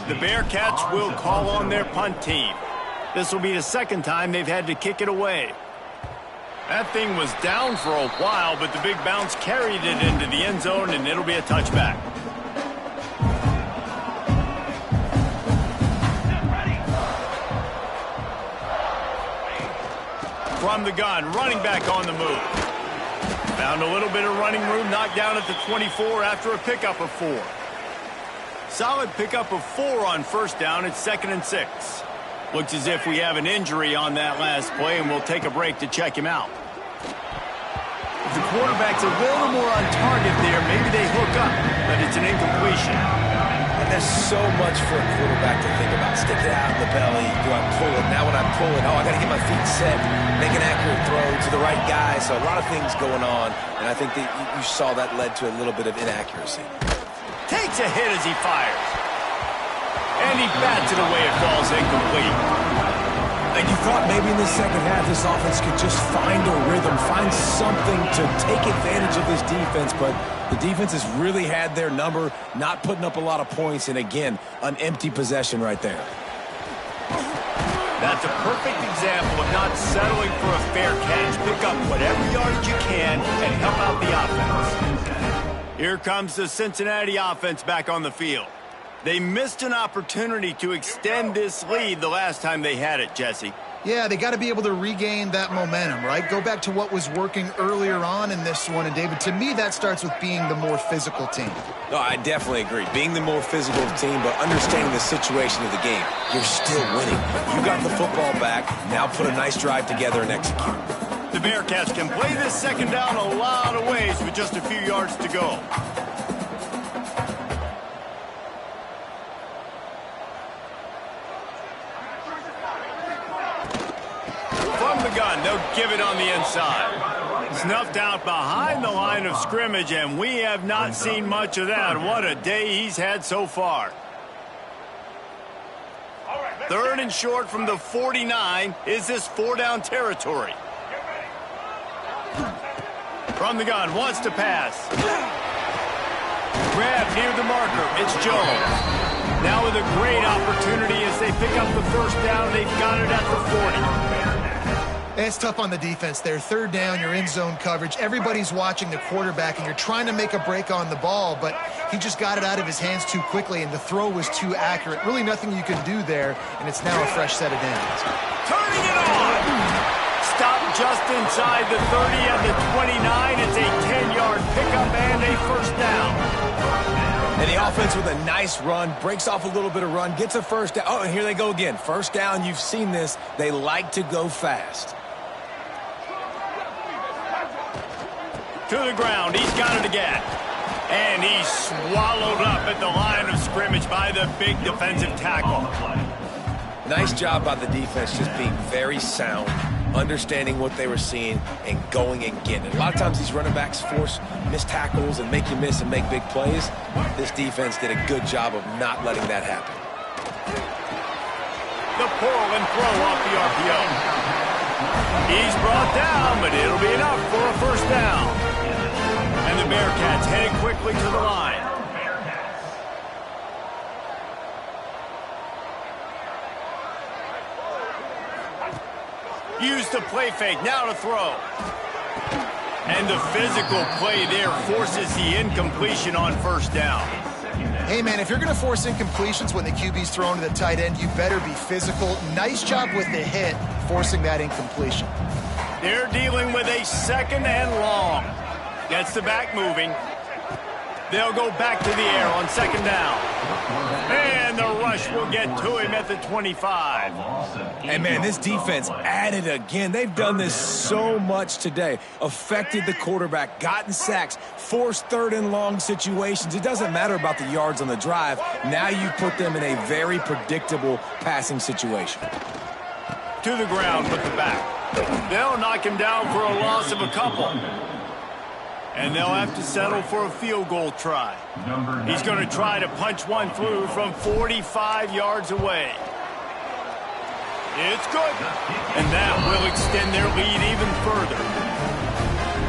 The Bearcats will call on their punt team. This will be the second time they've had to kick it away. That thing was down for a while, but the big bounce carried it into the end zone, and it'll be a touchback. From the gun, running back on the move. Found a little bit of running room, knocked down at the 24 after a pickup of 4. Solid pickup of 4 on first down. It's 2nd and 6. Looks as if we have an injury on that last play, and we'll take a break to check him out. If the quarterback's a little more on target there, maybe they hook up, but it's an incompletion. And there's so much for a quarterback to think about. Stick it out in the belly. Do I pull it? Now when I pull it, I got to get my feet set, make an accurate throw to the right guy. So a lot of things going on, and I think that you saw that led to a little bit of inaccuracy. Takes a hit as he fires. And he bats it away. It falls incomplete. And you thought maybe in the second half this offense could just find a rhythm, find something to take advantage of this defense, but the defense has really had their number, not putting up a lot of points, and again, an empty possession right there. That's a perfect example of not settling for a fair catch. Pick up whatever yardage you can and help out the offense. Here comes the Cincinnati offense back on the field. They missed an opportunity to extend this lead the last time they had it, Jesse. Yeah, they got to be able to regain that momentum, right? Go back to what was working earlier on in this one. And, David, to me, that starts with being the more physical team. No, I definitely agree. Being the more physical team, but understanding the situation of the game. You're still winning. You got the football back. Now put a nice drive together and execute. The Bearcats can play this second down a lot of ways with just a few yards to go. From the gun, they'll give it on the inside. Snuffed out behind the line of scrimmage, and we have not seen much of that. What a day he's had so far. 3rd and short from the 49. Is this 4-down territory? From the gun, wants to pass. Grab near the marker. It's Jones. Now with a great opportunity as they pick up the first down. They've got it at the 40. It's tough on the defense there. 3rd down, you're in zone coverage. Everybody's watching the quarterback, and you're trying to make a break on the ball, but he just got it out of his hands too quickly, and the throw was too accurate. Really nothing you can do there, and it's now a fresh set of downs. Turning it on! Stopped just inside the 30 at the 29. It's a 10-yard pickup and a first down. And the offense with a nice run, breaks off a little bit of run, gets a first down. Oh, and here they go again. First down, you've seen this. They like to go fast. To the ground, he's got it again. And he's swallowed up at the line of scrimmage by the big defensive tackle. Nice job by the defense, just being very sound, understanding what they were seeing, and going and getting it. A lot of times these running backs force missed tackles and make you miss and make big plays. This defense did a good job of not letting that happen. The pull and throw off the RPO. He's brought down, but it'll be enough for a first down. And the Bearcats headed quickly to the line. Use the play fake, now to throw. And the physical play there forces the incompletion on first down. Hey, man, if you're going to force incompletions when the QB's thrown to the tight end, you better be physical. Nice job with the hit, forcing that incompletion. They're dealing with a second and long. Gets the back moving. They'll go back to the air on second down. And the rush will get to him at the 25. And, man, this defense added again. They've done this so much today. Affected the quarterback, gotten sacks, forced third and long situations. It doesn't matter about the yards on the drive. Now you put them in a very predictable passing situation. To the ground with the back. They'll knock him down for a loss of a couple. And they'll have to settle for a field goal try. He's going to try to punch one through from 45 yards away. It's good. And that will extend their lead even further.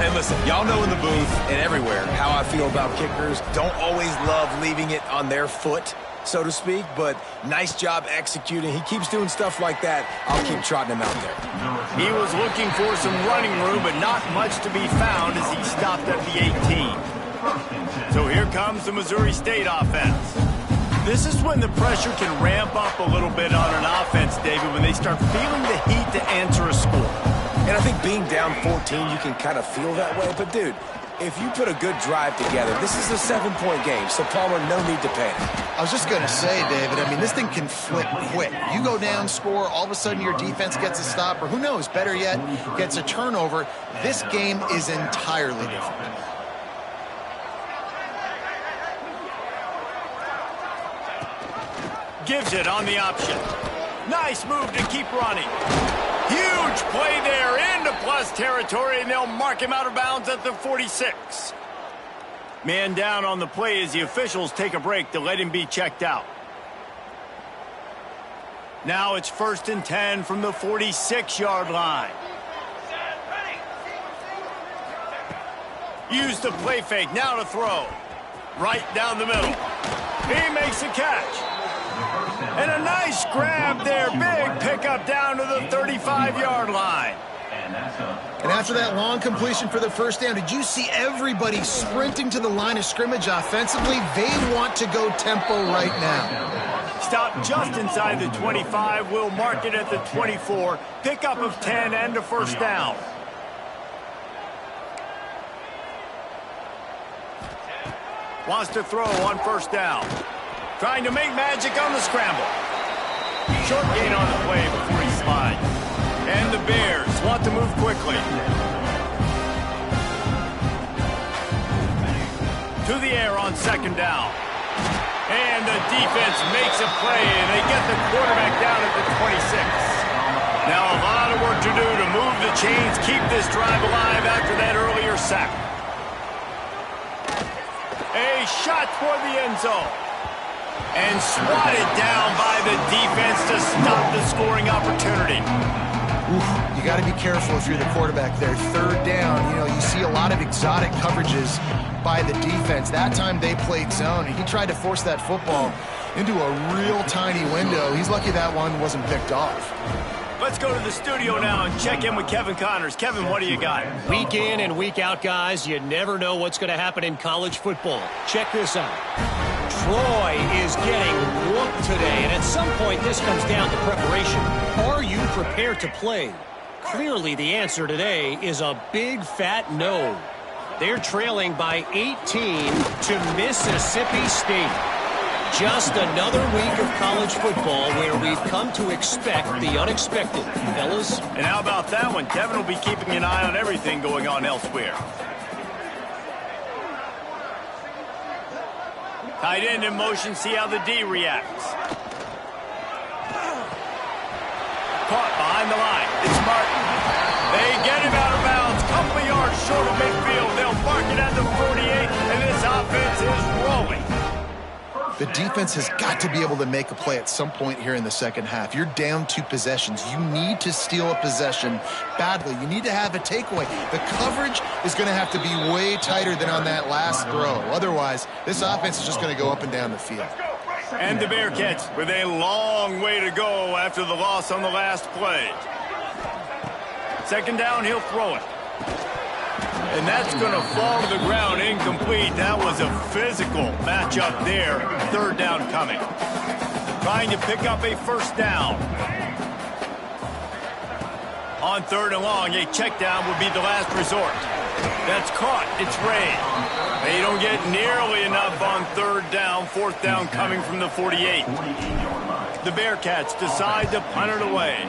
And listen, y'all know in the booth and everywhere how I feel about kickers. Don't always love leaving it on their foot, so to speak, but nice job executing. He keeps doing stuff like that. I'll keep trotting him out there. He was looking for some running room, but not much to be found as he stopped at the 18. So here comes the Missouri State offense. This is when the pressure can ramp up a little bit on an offense, David, when they start feeling the heat to answer a score. And I think being down 14, you can kind of feel that way. But, dude, if you put a good drive together, this is a 7-point game, so Palmer, no need to panic. I was just going to say, David, I mean, this thing can flip quick. You go down, score, all of a sudden your defense gets a stop, or who knows, better yet, gets a turnover. This game is entirely different. Gives it on the option. Nice move to keep running. Huge play there into plus territory, and they'll mark him out of bounds at the 46. Man down on the play as the officials take a break to let him be checked out. Now it's 1st and 10 from the 46-yard line. Use the play fake, now to throw. Right down the middle. He makes the catch. And a nice grab there. Big pickup down to the 35-yard line. And after that long completion for the first down, did you see everybody sprinting to the line of scrimmage offensively? They want to go tempo right now. Stop just inside the 25. We'll mark it at the 24. Pickup of 10 and a first down. Wants to throw on first down. Trying to make magic on the scramble. Short gain on the play before he slides. And the Bears want to move quickly. To the air on second down. And the defense makes a play, and they get the quarterback down at the 26. Now a lot of work to do to move the chains, keep this drive alive after that earlier sack. A shot toward the end zone. And swatted down by the defense to stop the scoring opportunity. You got to be careful if you're the quarterback there. Third down, you know, you see a lot of exotic coverages by the defense. That time they played zone, and he tried to force that football into a real tiny window. He's lucky that one wasn't picked off. Let's go to the studio now and check in with Kevin Connors. Kevin, what do you got? Week in and week out, guys, you never know what's going to happen in college football. Check this out. Troy is getting whooped today, and at some point this comes down to preparation. Are you prepared to play? Clearly the answer today is a big fat no. They're trailing by 18 to Mississippi State. Just another week of college football where we've come to expect the unexpected, fellas. And how about that one? Kevin will be keeping an eye on everything going on elsewhere. Tight end in motion, see how the D reacts. Caught behind the line. It's Martin. They get him out of bounds. Couple of yards short of midfield. They'll mark it at the 48, and this offense is rolling. The defense has got to be able to make a play at some point here in the second half. You're down 2 possessions. You need to steal a possession badly. You need to have a takeaway. The coverage is going to have to be way tighter than on that last throw. Otherwise, this offense is just going to go up and down the field. And the Bearcats with a long way to go after the loss on the last play. Second down, he'll throw it. And that's going to fall to the ground incomplete. That was a physical matchup there. Third down coming. Trying to pick up a first down. On third and long, a check down would be the last resort. That's caught. It's Ray. They don't get nearly enough on third down. Fourth down coming from the 48. The Bearcats decide to punt it away.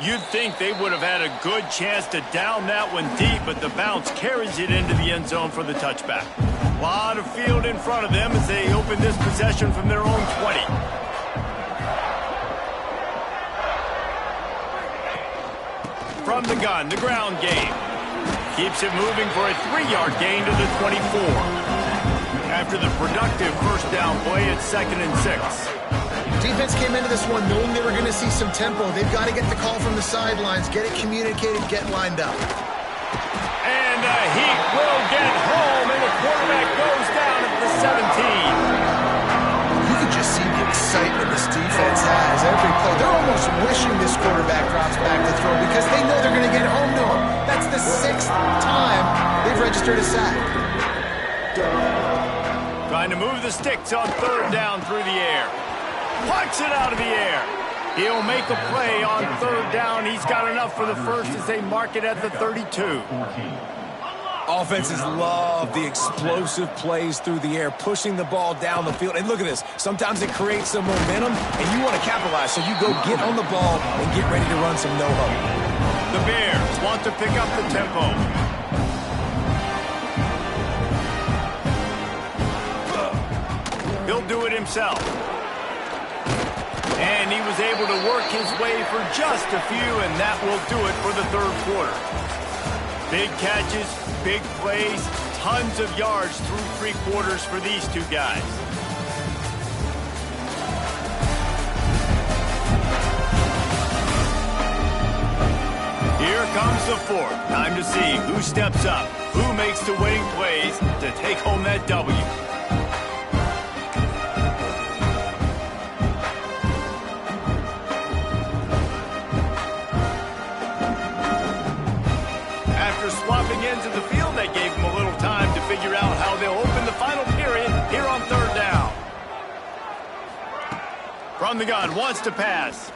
You'd think they would have had a good chance to down that one deep, but the bounce carries it into the end zone for the touchback. A lot of field in front of them as they open this possession from their own 20. From the gun, the ground game. Keeps it moving for a 3-yard gain to the 24. After the productive first down play, it's 2nd and 6. Defense came into this one knowing they were going to see some tempo. They've got to get the call from the sidelines, get it communicated, get lined up. And he will get home, and the quarterback goes down at the 17. You can just see the excitement this defense has every play. They're almost wishing this quarterback drops back to throw because they know they're going to get home to him. That's the 6th time they've registered a sack. Trying to move the sticks on third down through the air. Punch it out of the air. He'll make a play on third down. He's got enough for the first as they mark it at the 32. Offenses love the explosive plays through the air, pushing the ball down the field. And look at this. Sometimes it creates some momentum, and you want to capitalize. So you go get on the ball and get ready to run some no-huddle. The Bears want to pick up the tempo. He'll do it himself. And he was able to work his way for just a few, and that will do it for the third quarter. Big catches, big plays, tons of yards through 3 quarters for these two guys. Here comes the fourth. Time to see who steps up, who makes the winning plays to take home that W. Into the field, that gave them a little time to figure out how they'll open the final period here on third down. From the gun, wants to pass.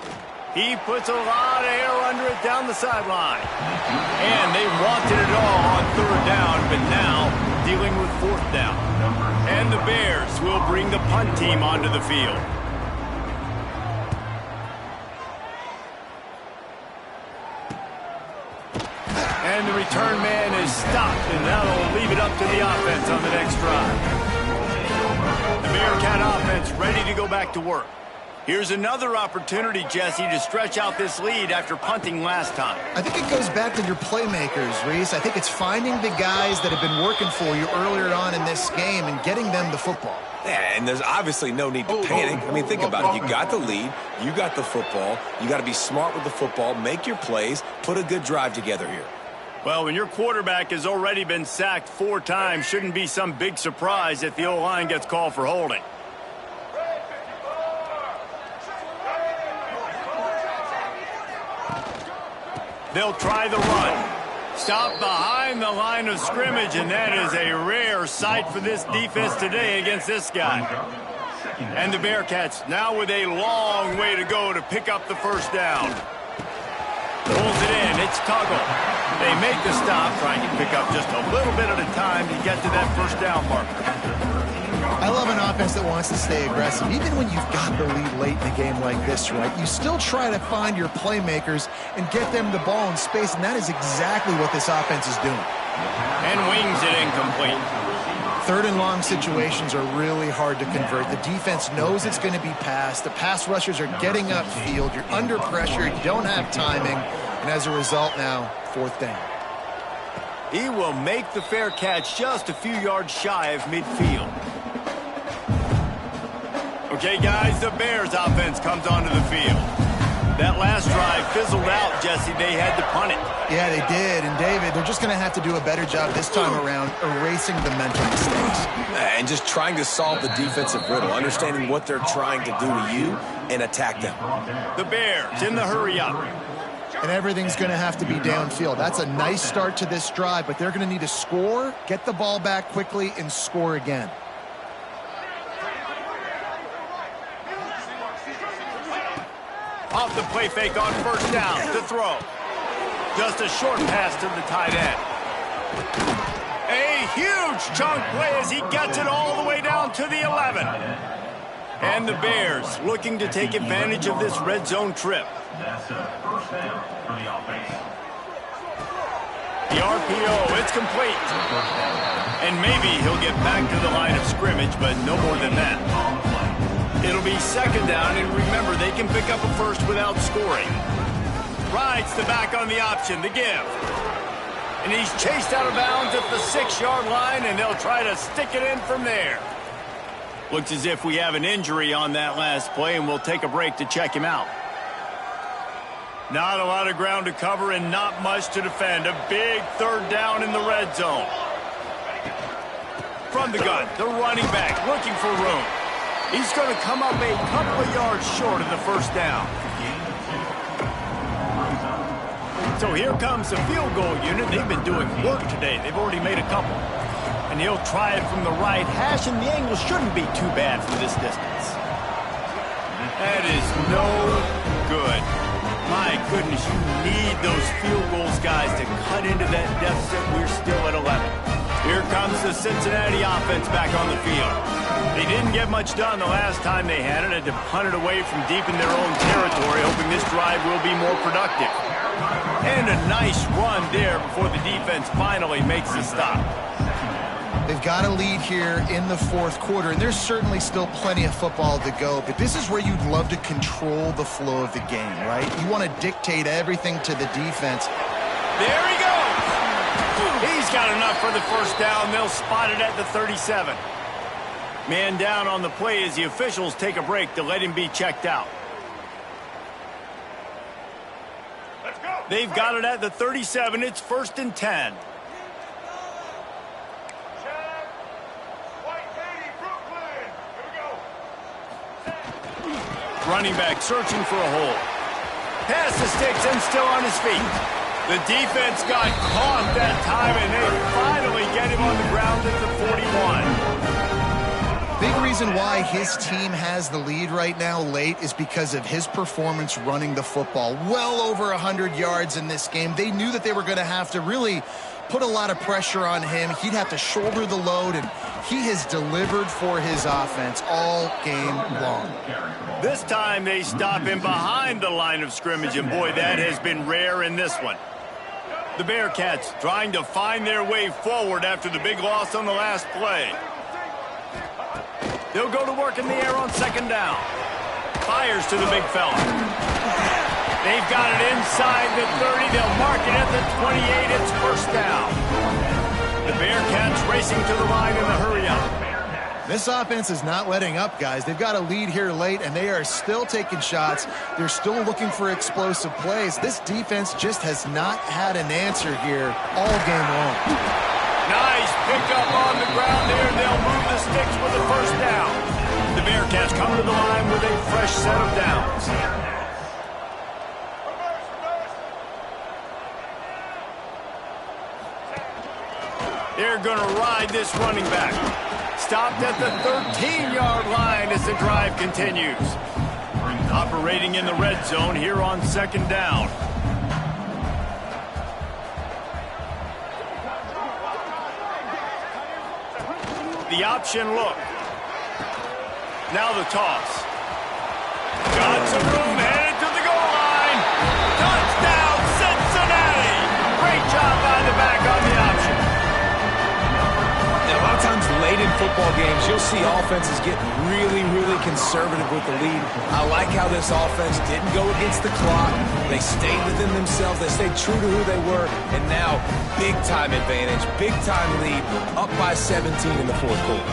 He puts a lot of air under it down the sideline. And they wanted it all on third down, but now dealing with fourth down. And the Bears will bring the punt team onto the field. And the return man is stopped, and that'll leave it up to the offense on the next drive. The Bearcat offense ready to go back to work. Here's another opportunity, Jesse, to stretch out this lead after punting last time. I think it goes back to your playmakers, Reese. I think it's finding the guys that have been working for you earlier on in this game and getting them the football. Yeah, and there's obviously no need to panic. I mean, think about it. You got the lead. You got the football. You got to be smart with the football, make your plays, put a good drive together here. Well, when your quarterback has already been sacked 4 times, shouldn't be some big surprise if the O-line gets called for holding. They'll try the run. Stop behind the line of scrimmage, and that is a rare sight for this defense today against this guy. And the Bearcats now with a long way to go to pick up the first down. Pulls it in. It's Tuggle. They make the stop, trying to pick up just a little bit at a time to get to that first down marker. I love an offense that wants to stay aggressive. Even when you've got the lead late in a game like this, right, you still try to find your playmakers and get them the ball in space, and that is exactly what this offense is doing. And wings it incomplete. Third and long situations are really hard to convert. The defense knows it's going to be passed. The pass rushers are getting upfield. You're under pressure. You don't have timing. And as a result now, fourth down. He will make the fair catch just a few yards shy of midfield. Okay, guys, the Bears offense comes onto the field. That last drive fizzled out, Jesse. They had to punt it. Yeah, they did. And, David, they're just going to have to do a better job this time around erasing the mental mistakes. And just trying to solve the defensive riddle, understanding what they're trying to do to you and attack them. The Bears in the hurry-up. And everything's going to have to be downfield. That's a nice start to this drive, but they're going to need to score, get the ball back quickly, and score again. Off the play fake on first down to throw. Just a short pass to the tight end. A huge chunk play as he gets it all the way down to the 11. And the Bears looking to take advantage of this red zone trip. That's a first down for the offense. The RPO, it's complete. And maybe he'll get back to the line of scrimmage, but no more than that. It'll be second down, and remember, they can pick up a first without scoring. Rides the back on the option, the give. And he's chased out of bounds at the 6-yard line, and they'll try to stick it in from there. Looks as if we have an injury on that last play, and we'll take a break to check him out. Not a lot of ground to cover and not much to defend. A big third down in the red zone. From the gun, the running back looking for room. He's going to come up a couple of yards short of the first down. So here comes the field goal unit. They've been doing work today. They've already made a couple. And he'll try it from the right hash, and the angle shouldn't be too bad from this distance. That is no good. My goodness, you need those field goals, guys, to cut into that deficit. We're still at 11. Here comes the Cincinnati offense back on the field. They didn't get much done the last time they had it. Had to punt it away from deep in their own territory, hoping this drive will be more productive. And a nice run there before the defense finally makes the stop. They've got a lead here in the fourth quarter, and there's certainly still plenty of football to go, but this is where you'd love to control the flow of the game, right? You want to dictate everything to the defense. There he goes! He's got enough for the first down. They'll spot it at the 37. Man down on the play as the officials take a break to let him be checked out. Let's go. They've got it at the 37. It's 1st and 10. Running back searching for a hole. Pass the sticks and still on his feet. The defense got caught that time, and they finally get him on the ground at the 41. Big reason why his team has the lead right now late is because of his performance running the football. Well over 100 yards in this game. They knew that they were going to have to really put a lot of pressure on him. He'd have to shoulder the load, and he has delivered for his offense all game long. This time they stop him behind the line of scrimmage, and boy, that has been rare in this one. The Bearcats trying to find their way forward after the big loss on the last play. They'll go to work in the air on second down. Fires to the big fella. They've got it inside the 30. They'll mark it at the 28. It's first down. The Bearcats racing to the line in the hurry-up. This offense is not letting up, guys. They've got a lead here late, and they are still taking shots. They're still looking for explosive plays. This defense just has not had an answer here all game long. Nice pickup on the ground there. They'll move the sticks with the first down. The Bearcats come to the line with a fresh set of downs. They're going to ride this running back. Stopped at the 13-yard line as the drive continues. Operating in the red zone here on second down. The option look. Now the toss. Got some room, headed to the goal line. Touchdown, Cincinnati! Great job by the back on the option. A lot of times late in football games, you'll see offenses getting really, really conservative with the lead. I like how this offense didn't go against the clock. They stayed within themselves. They stayed true to who they were. And now, big-time advantage, big-time lead, up by 17 in the fourth quarter.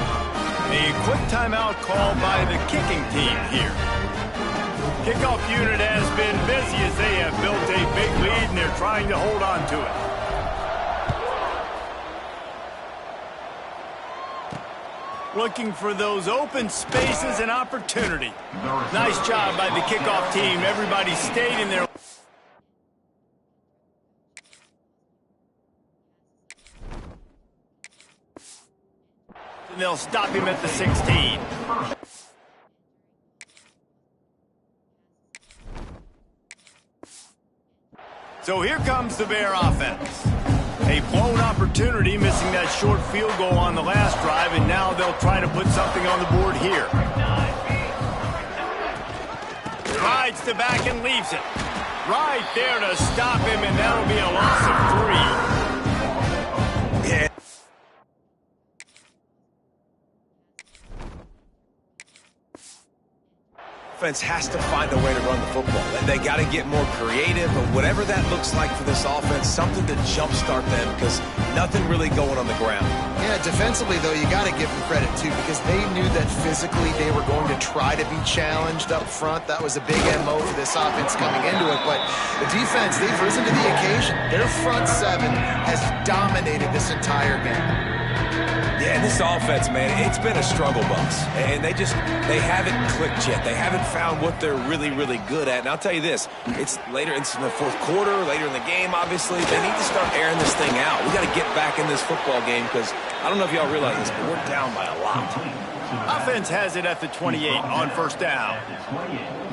A quick timeout called by the kicking team here. Kickoff unit has been busy as they have built a big lead, and they're trying to hold on to it. Looking for those open spaces and opportunity. Nice job by the kickoff team. Everybody stayed in their... And they'll stop him at the 16. So here comes the Bear offense. A blown opportunity, missing that short field goal on the last drive, and now they'll try to put something on the board here. Rides the back and leaves it. Right there to stop him, and that'll be a loss of 3. Yeah. Offense has to find a way to run the football. They got to get more creative, but whatever that looks like for this offense, something to jumpstart them because nothing really going on the ground. Yeah, defensively, though, you got to give them credit, too, because they knew that physically they were going to try to be challenged up front. That was a big MO for this offense coming into it, but the defense, they've risen to the occasion. Their front seven has dominated this entire game. Yeah, this offense, man, it's been a struggle bus. And they haven't clicked yet. They haven't found what they're really, really good at. And I'll tell you this, it's in the fourth quarter, later in the game, obviously. They need to start airing this thing out. We got to get back in this football game because I don't know if y'all realize this, but we're down by a lot. Offense has it at the 28 on first down.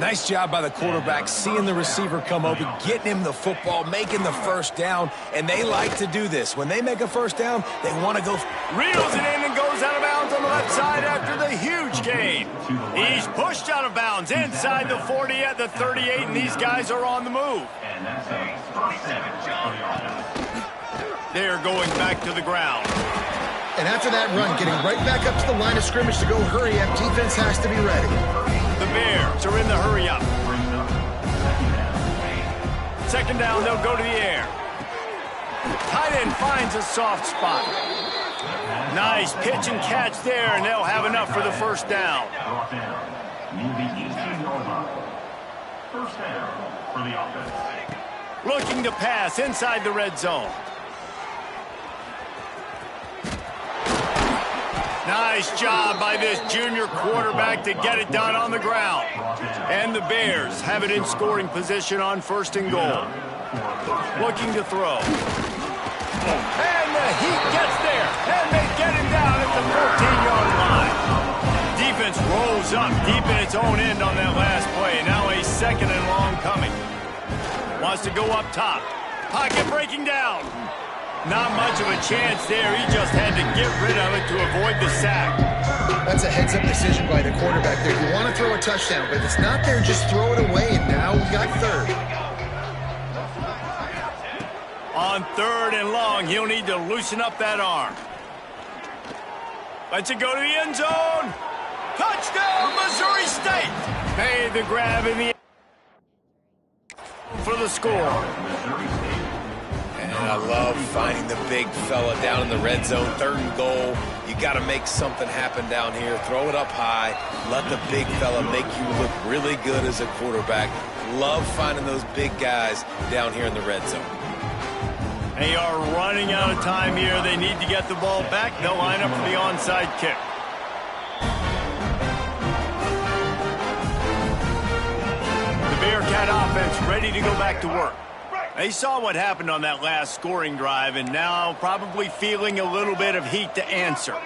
Nice job by the quarterback, seeing the receiver come open, getting him the football, making the first down, and they like to do this. When they make a first down, they want to go. Reels it in and goes out of bounds on the left side after the huge gain. He's pushed out of bounds inside the 40 at the 38, and these guys are on the move. They're going back to the ground. And after that run, getting right back up to the line of scrimmage to go hurry up, defense has to be ready. The Bears are in the hurry up. Second down, they'll go to the air. Tight end finds a soft spot. Nice pitch and catch there, and they'll have enough for the first down. First down for the offense. Looking to pass inside the red zone. Nice job by this junior quarterback to get it done on the ground. And the Bears have it in scoring position on first and goal. Looking to throw. And the Heat gets there. And they get him down at the 14-yard line. Defense rolls up deep in its own end on that last play. Now a second and long coming. Wants to go up top. Pocket breaking down. Not much of a chance there. He just had to get rid of it to avoid the sack. That's a heads-up decision by the quarterback there. You want to throw a touchdown, but if it's not there, just throw it away, and now we got third. On third and long, he'll need to loosen up that arm. Lets it go to the end zone. Touchdown, Missouri State. Made the grab in the end for the score. And I love finding the big fella down in the red zone, third and goal. You got to make something happen down here. Throw it up high. Let the big fella make you look really good as a quarterback. Love finding those big guys down here in the red zone. They are running out of time here. They need to get the ball back. They'll line up for the onside kick. The Bearcat offense ready to go back to work. They saw what happened on that last scoring drive, and now probably feeling a little bit of heat to answer.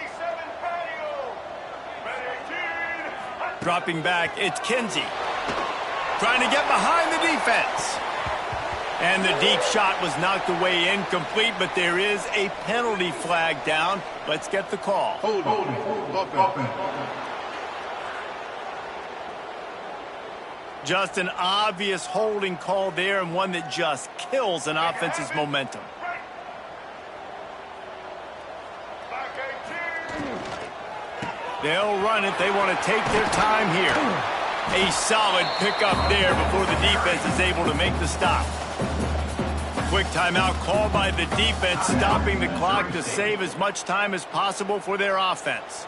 Dropping back, it's Kinsey. Trying to get behind the defense. And the deep shot was knocked away incomplete, but there is a penalty flag down. Let's get the call. Just an obvious holding call there, and one that just kills an offense's momentum. They'll run it. They want to take their time here. A solid pickup there before the defense is able to make the stop. Quick timeout called by the defense, stopping the clock to save as much time as possible for their offense.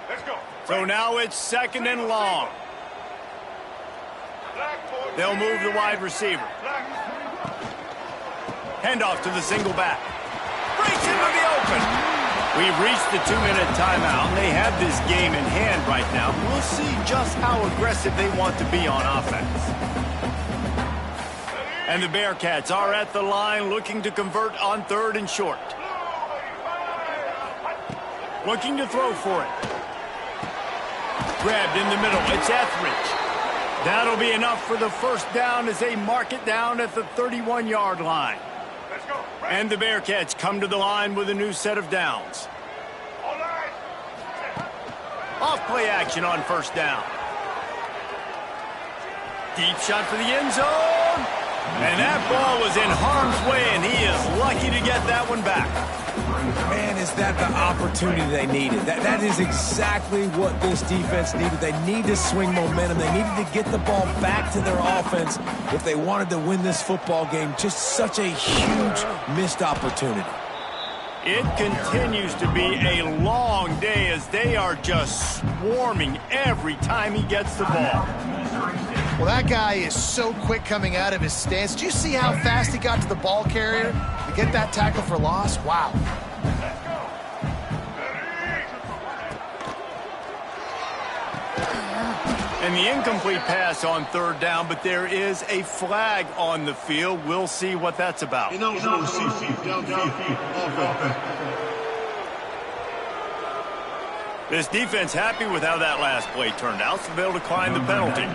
Let's go. So now it's 2nd and long. They'll move the wide receiver. Handoff to the single back. Breaks into the open. We've reached the 2-minute timeout, and they have this game in hand right now. We'll see just how aggressive they want to be on offense. And the Bearcats are at the line looking to convert on 3rd and short. Looking to throw for it. Grabbed in the middle. It's Etheridge. That'll be enough for the first down as they mark it down at the 31-yard line. And the Bearcats come to the line with a new set of downs. Off play action on 1st down. Deep shot for the end zone. And that ball was in harm's way, and he is lucky to get that one back. Man, is that the opportunity they needed. That is exactly what this defense needed. They need to swing momentum. They needed to get the ball back to their offense if they wanted to win this football game. Just such a huge missed opportunity. It continues to be a long day as they are just swarming every time he gets the ball. Well, that guy is so quick coming out of his stance. Did you see how fast he got to the ball carrier to get that tackle for loss? Wow. And the incomplete pass on 3rd down, but there is a flag on the field. We'll see what that's about. This defense happy with how that last play turned out, so they'll decline the penalty.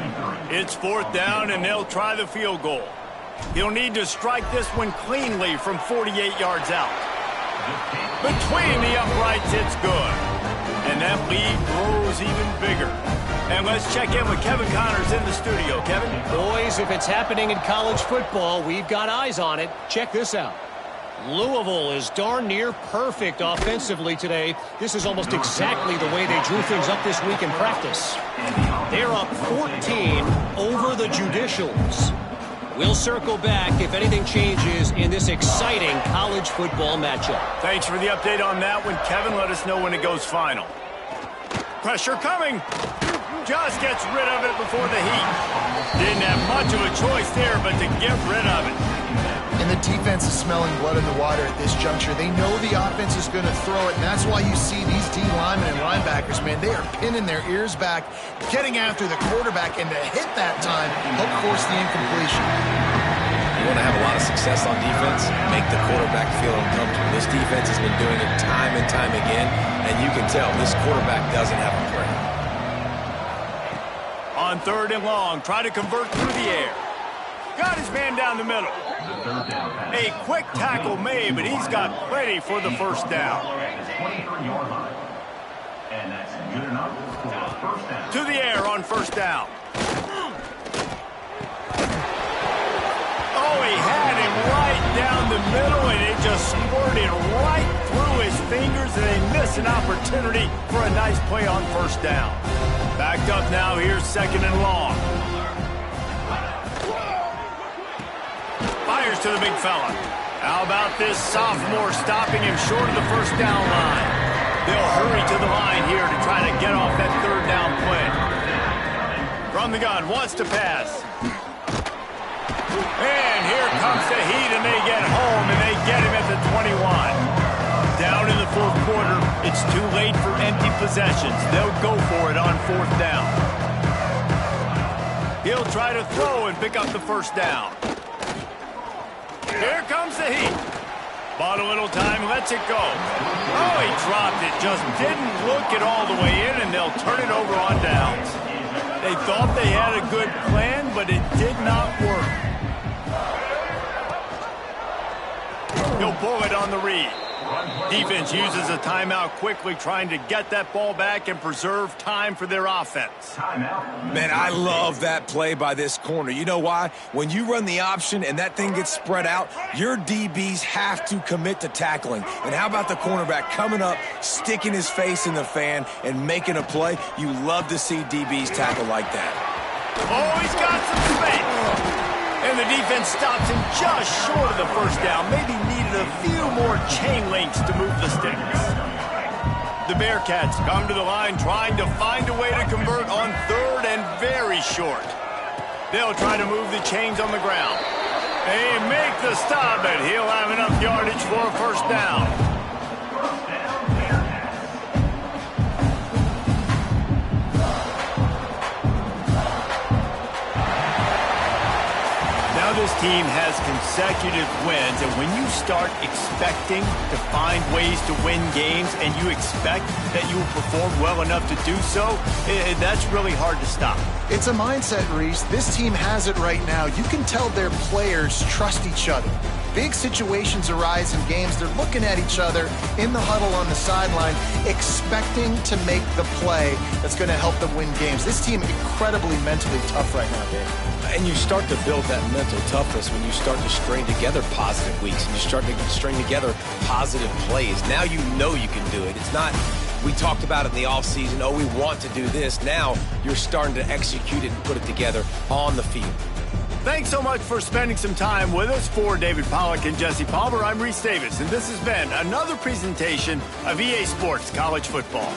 It's 4th down, and they'll try the field goal. He'll need to strike this one cleanly from 48 yards out. Between the uprights, it's good. And that lead grows even bigger. And let's check in with Kevin Connors in the studio. Kevin? Boys, if it's happening in college football, we've got eyes on it. Check this out. Louisville is darn near perfect offensively today. This is almost exactly the way they drew things up this week in practice. They're up 14 over the Judicials. We'll circle back if anything changes in this exciting college football matchup. Thanks for the update on that one, Kevin. Let us know when it goes final. Pressure coming. Just gets rid of it before the heat. Didn't have much of a choice there, but to get rid of it. And the defense is smelling blood in the water at this juncture. They know the offense is going to throw it, and that's why you see these D linemen and linebackers, man, they are pinning their ears back, getting after the quarterback, and to hit that time, help force the incompletion. You want to have a lot of success on defense, make the quarterback feel uncomfortable. This defense has been doing it time and time again, and you can tell this quarterback doesn't have a prayer. On 3rd and long, try to convert through the air. Got his man down the middle. A quick tackle made, but he's got plenty for the 1st down. To the air on 1st down. Oh, he had him right down the middle, and it just squirted right through his fingers, and they miss an opportunity for a nice play on 1st down. Backed up now, here's 2nd and long. Fires to the big fella. How about this sophomore stopping him short of the 1st down line? They'll hurry to the line here to try to get off that 3rd down play. From the gun, wants to pass. And here comes the heat, and they get home, and they get him at the 21. Down in the 4th quarter, it's too late for empty possessions. They'll go for it on 4th down. He'll try to throw and pick up the 1st down. Here comes the heat. Bought a little time, lets it go. Oh, he dropped it. Just didn't look it all the way in, and they'll turn it over on downs. They thought they had a good plan, but it did not work. He'll pull it on the read. Defense uses a timeout quickly, trying to get that ball back and preserve time for their offense. Man, I love that play by this corner. You know why? When you run the option and that thing gets spread out, your DBs have to commit to tackling. And how about the cornerback coming up, sticking his face in the fan, and making a play? You love to see DBs tackle like that. Oh, he's got some space. And the defense stops him just short of the first down. Maybe needed a few more chain links to move the sticks. The Bearcats come to the line trying to find a way to convert on third and very short. They'll try to move the chains on the ground. They make the stop, and he'll have enough yardage for a first down. This team has consecutive wins, and when you start expecting to find ways to win games and you expect that you will perform well enough to do so, that's really hard to stop. It's a mindset, Reese. This team has it right now. You can tell their players trust each other. Big situations arise in games. They're looking at each other in the huddle on the sideline, expecting to make the play that's going to help them win games. This team incredibly mentally tough right now, Dave. And you start to build that mental toughness when you start to string together positive weeks and you start to string together positive plays. Now you know you can do it. It's not, we talked about it in the offseason, oh, we want to do this. Now you're starting to execute it and put it together on the field. Thanks so much for spending some time with us. For David Pollack and Jesse Palmer, I'm Reese Davis, and this has been another presentation of EA Sports College Football.